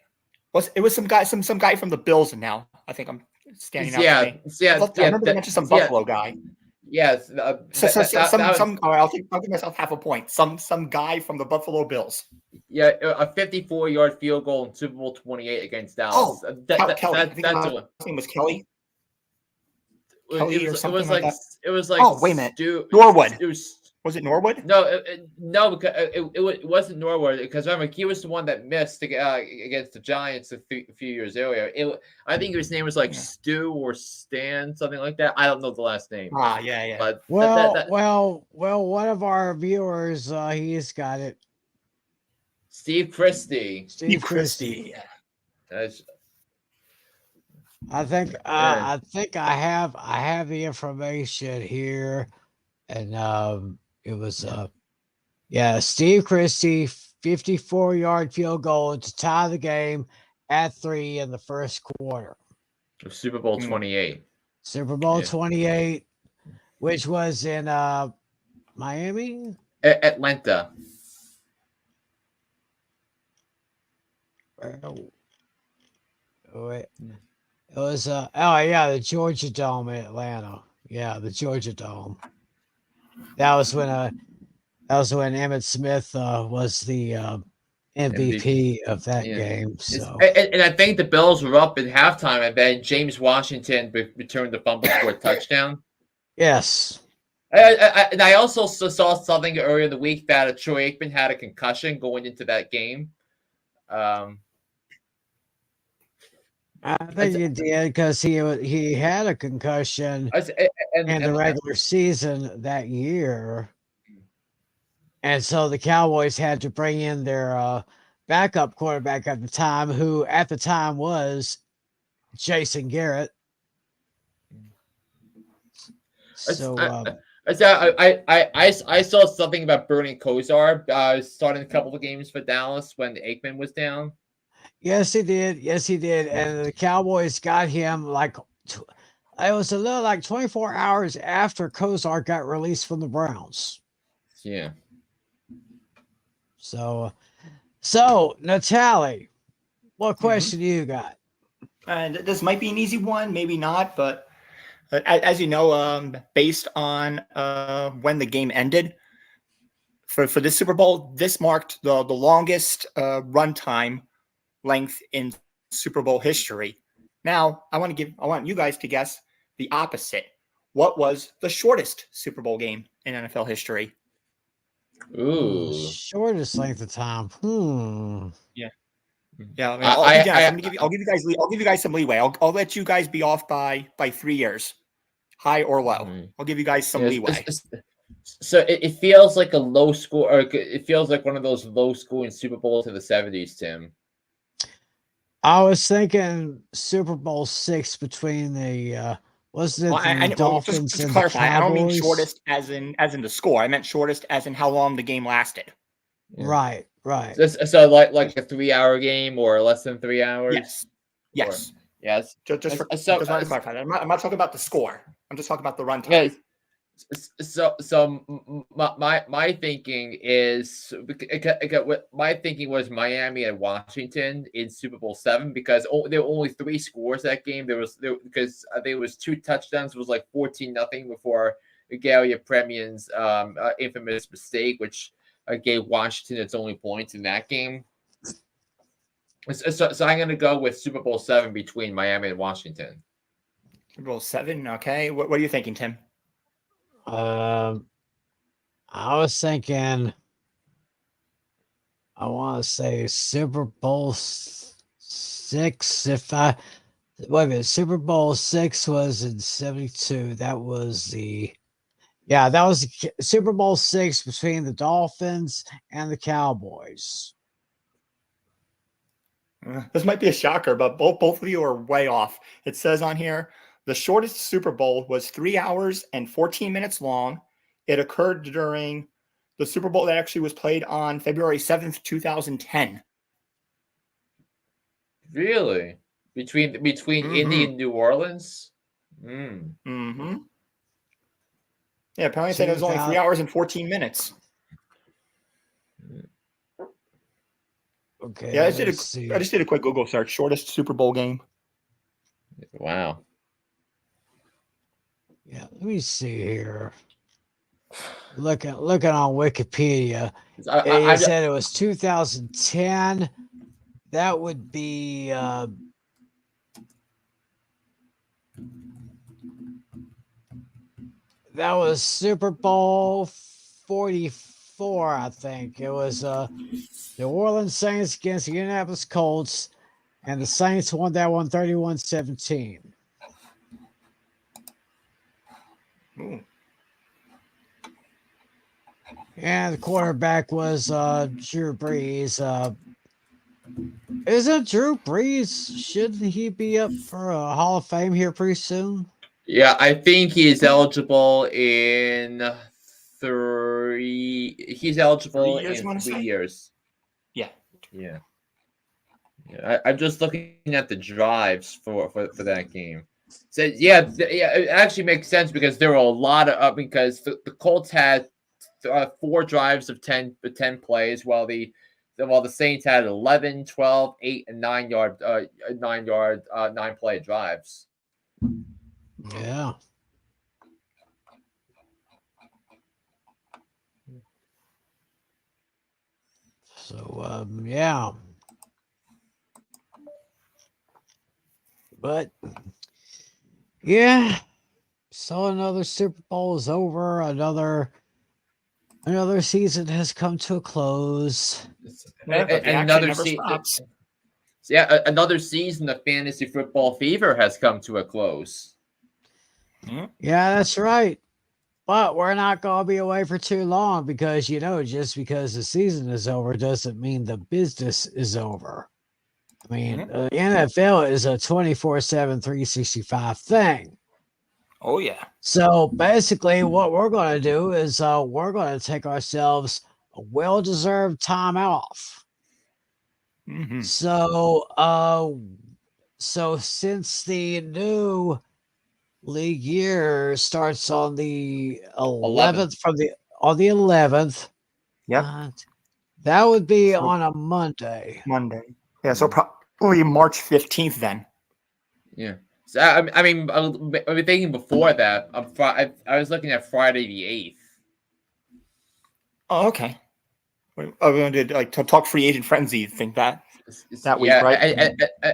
It was some guy from the Bills now. I think I'm standing out to me. I remember they mentioned some Buffalo guy. Yes. All right, I'll give myself half a point. Some guy from the Buffalo Bills. Yeah, a 54-yard field goal in Super Bowl 28 against Dallas. Kelly. I think his name was Kelly. Kelly or something like that. It was like. Oh, wait a minute. Norwood. Was it Norwood? No, no, because it wasn't Norwood. Because remember, he was the one that missed against the Giants a few years earlier. I think his name was like Stu or Stan, something like that. I don't know the last name. Yeah. But well, one of our viewers, he's got it. Steve Christie. Steve Christie. Yeah. I think I have the information here, and it was Steve Christie 54-yard field goal to tie the game at 3 in the first quarter. Super Bowl 28. Super Bowl 28, which was in Miami, Atlanta. It was the Georgia Dome in Atlanta. Yeah, the Georgia Dome. That was when Emmitt Smith was the MVP of that game. So and I think the Bills were up at halftime, and then James Washington returned the fumble for a touchdown. Yes. And I also saw something earlier in the week that Troy Aikman had a concussion going into that game. I think he did because he had a concussion in the regular season that year, and so the Cowboys had to bring in their backup quarterback at the time, who at the time was Jason Garrett. So I saw something about Bernie Kosar starting a couple of games for Dallas when Aikman was down. Yes, he did. And the Cowboys got him it was a little like 24 hours after Kosar got released from the Browns. Yeah. So Natalie, what question do you got? This might be an easy one, maybe not, but as you know, based on when the game ended for this Super Bowl, this marked the longest runtime length in Super Bowl history. Now, I want you guys to guess the opposite. What was the shortest Super Bowl game in NFL history? Ooh, shortest length of time. Yeah. I'll give you guys some leeway. I'll let you guys be off by 3 years, high or low. I'll give you guys some leeway. So it feels like a low score, or it feels like one of those low scoring Super Bowls of the 70s, Tim. I was thinking Super Bowl VI between the wasn't it the Dolphins just to and clarify, the Cowboys? I don't mean shortest as in the score. I meant shortest as in how long the game lasted. Right. So like a 3-hour game or less than 3 hours? Yes. Yes. Just to clarify that. I'm not talking about the score. I'm just talking about the runtime. Yeah. So my thinking is my thinking was Miami and Washington in Super Bowl VII because there were only 3 scores that game. Because I think it was 2 touchdowns. It was like 14-0 before Gary Premian's infamous mistake, which gave Washington its only points in that game. So I'm going to go with Super Bowl VII between Miami and Washington. Super Bowl VII. Okay. What are you thinking, Tim? I was thinking, I want to say Super Bowl VI. Super Bowl VI was in 72. That was Super Bowl VI between the Dolphins and the Cowboys. This might be a shocker, but both of you are way off. It says on here, the shortest Super Bowl was 3 hours and 14 minutes long. It occurred during the Super Bowl that actually was played on February 7th, 2010. Really? Between Indy and New Orleans? Mm. Mm-hmm. Yeah, apparently said it was only 3 hours and 14 minutes. Okay. Yeah, I just did a quick Google search. Shortest Super Bowl game. Wow. Yeah, let me see here. Looking on Wikipedia, it said it was 2010. That would be that was Super Bowl 44, I think. It was New Orleans Saints against the Indianapolis Colts, and the Saints won that one 31-17. Ooh. And the quarterback was Drew Brees. Isn't Drew Brees, shouldn't he be up for a Hall of Fame here pretty soon? Yeah, I think he's eligible in 3. He's eligible 3 years, in 3 years. Yeah. Yeah. I'm just looking at the drives for that game. So yeah, it actually makes sense because there were a lot of because the Colts had 4 drives of 10 plays, while the Saints had 11, 12, 8, and 9 yard 9 play drives. Yeah. So yeah. But yeah, so another Super Bowl is over. Another season has come to a close. And another season. Yeah, another season of fantasy football fever has come to a close. Yeah, that's right. But we're not going to be away for too long because, just because the season is over doesn't mean the business is over. I mean, the NFL is a 24/7, 365 thing. Oh, yeah. So basically what we're going to do is we're going to take ourselves a well-deserved time off. Mm-hmm. So since the new league year starts on the 11th on the 11th. Yep. That would be on a Monday. Yeah, so probably March 15th then. Yeah. So I mean, I've been thinking before that. I was looking at Friday the 8th. Oh, okay. Are we going to talk free agent frenzy? Think that week, right?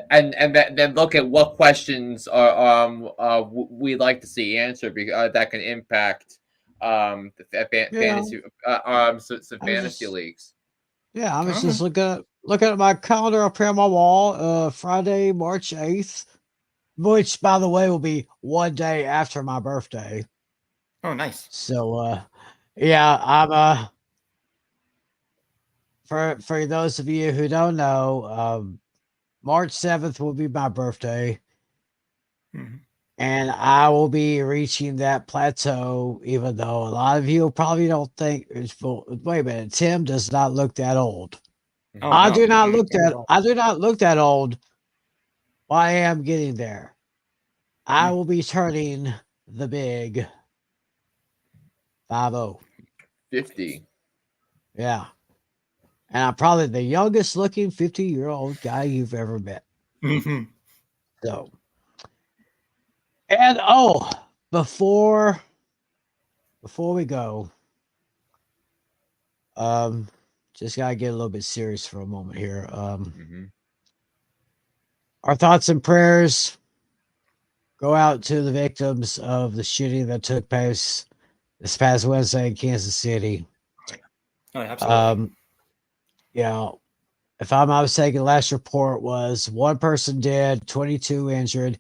And then look at what questions we'd like to see answered because that can impact fantasy fantasy leagues. Yeah, I was just looking at my calendar up here on my wall. Friday, March 8th, which by the way will be one day after my birthday. Oh, nice. So yeah, I'm for those of you who don't know, March 7th will be my birthday. Mm-hmm. And I will be reaching that plateau, even though a lot of you probably don't think it's full. Wait a minute, Tim does not look that old. Oh, I no. do not look that old. But I am getting there. I will be turning the big 50. 50. Yeah. And I'm probably the youngest looking 50-year-old guy you've ever met. Mm-hmm. So, and before we go, just gotta get a little bit serious for a moment here. Our thoughts and prayers go out to the victims of the shooting that took place this past Wednesday in Kansas City. Oh, absolutely. If I'm not mistaken, last report was 1 person dead, 22 injured,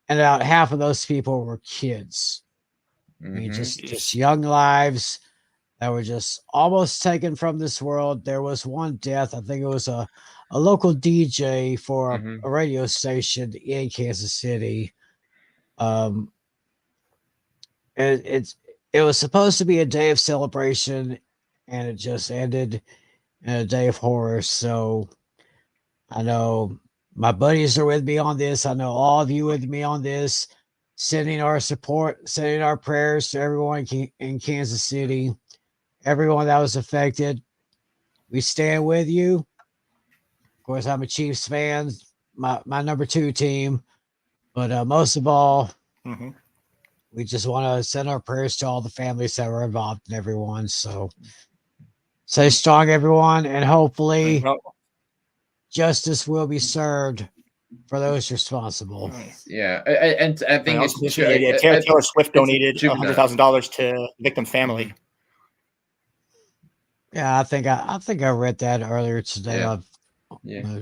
and about half of those people were kids. I mean, just young lives that were just almost taken from this world. There was one death. I think it was a local DJ for a radio station in Kansas City. It was supposed to be a day of celebration, and it just ended in a day of horror. So I know My buddies are with me on this. I know all of you with me on this. Sending our support, sending our prayers to everyone in Kansas City, everyone that was affected. We stand with you. Of course, I'm a Chiefs fan, my number 2 team. But most of all, we just want to send our prayers to all the families that were involved and everyone. So stay strong, everyone, and hopefully justice will be served for those responsible. Yeah, and I think also, it's Taylor Swift donated juvenile. $100,000 to the victim family. Yeah, I think I read that earlier today. Yeah.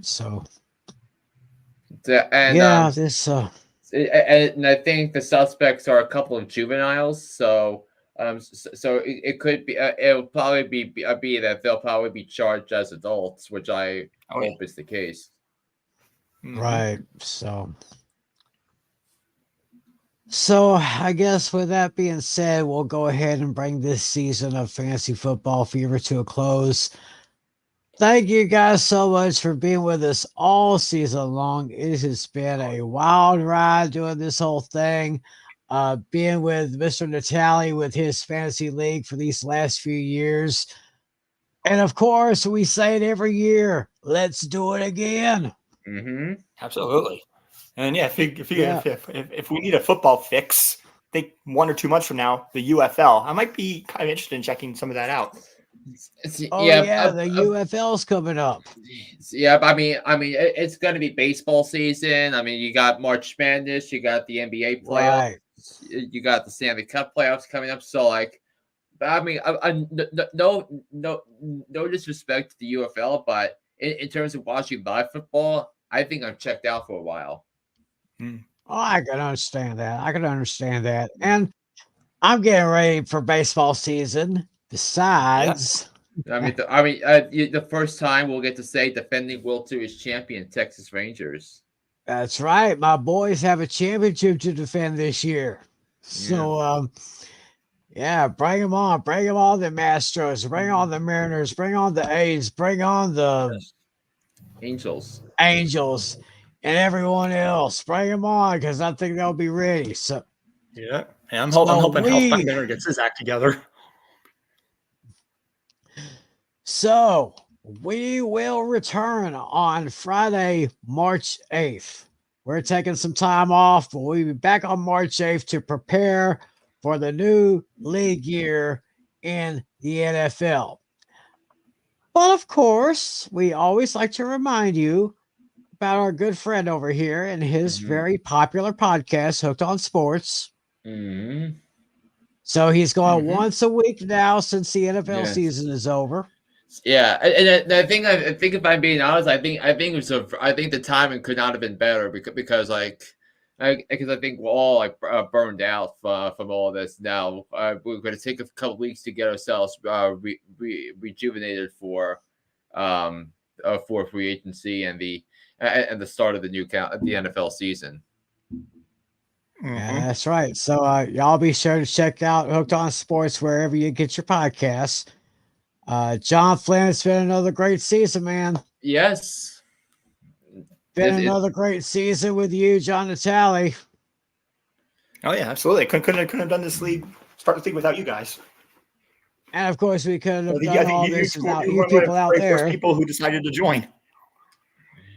So And yeah, this and I think the suspects are a couple of juveniles. So it could be it'll probably be that they'll probably be charged as adults, which I hope is the case. right. So I guess with that being said, we'll go ahead and bring this season of Fantasy Football Fever to a close. Thank you guys so much for being with us all season long. It has been a wild ride doing this whole thing. Being with Mr. Natali with his fantasy league for these last few years. And of course, we say it every year. Let's do it again. Absolutely. And yeah, if we need a football fix, I think 1 or 2 months from now, the UFL, I might be kind of interested in checking some of that out. The UFL's coming up. Yeah, I mean, it's going to be baseball season. I mean, you got March Madness, you got the NBA playoffs, you got the Stanley Cup playoffs coming up. So, like, I mean, no disrespect to the UFL, but in terms of watching live football, I think I'm checked out for a while. Oh, I can understand that. And I'm getting ready for baseball season. Besides, the first time we'll get to say defending World Series champion Texas Rangers. That's right. My boys have a championship to defend this year. So, bring them on. Bring them on the Astros. Bring on the Mariners. Bring on the A's. Bring on the Angels. And everyone else. Bring them on because I think they'll be ready. So, yeah. I'm hoping Frank Miller gets his act together. So we will return on Friday, March 8th. We're taking some time off, but we'll be back on March 8th to prepare for the new league year in the NFL. But of course, we always like to remind you about our good friend over here and his very popular podcast, Hooked on Sports. So he's going once a week now since the NFL season is over. Yeah, and I think if I'm being honest, I think the timing could not have been better because I think we're all like burned out from all this. Now we're going to take a couple weeks to get ourselves rejuvenated for free agency and the start of the NFL season. Yeah, that's right. So y'all be sure to check out Hooked on Sports wherever you get your podcasts. John Flynn, it's been another great season, man. Yes. Another great season with you, John Natali. Oh, yeah, absolutely. Couldn't have done this start the league without you guys. And of course, we couldn't have done all this without you people out there. People who decided to join.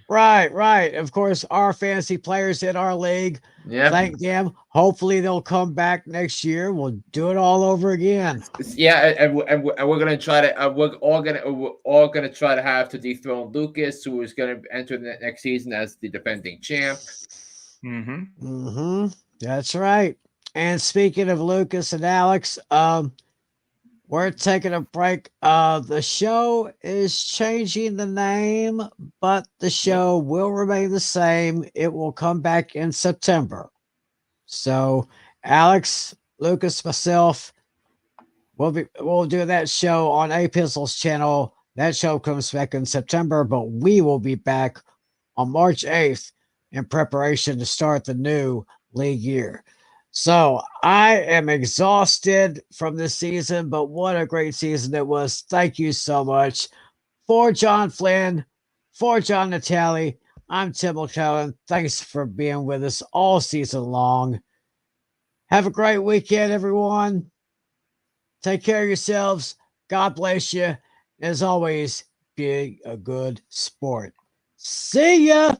Right. Of course, our fantasy players in our league. Yeah. Thank them. Hopefully, they'll come back next year. We'll do it all over again. Yeah, and we're gonna try to we're all gonna try to have to dethrone Lucas, who is gonna enter the next season as the defending champ. That's right. And speaking of Lucas and Alex, we're taking a break. The show is changing the name, but the show will remain the same. It will come back in September. So Alex, Lucas, myself, we'll do that show on A Pistol's channel. That show comes back in September, but we will be back on March 8th in preparation to start the new league year. So I am exhausted from this season, but what a great season it was. Thank you so much for John Flynn, For John Natale, I'm Tim McClellan. Thanks for being with us all season long. Have a great weekend, everyone. Take care of yourselves. God bless you. As always, be a good sport. See ya.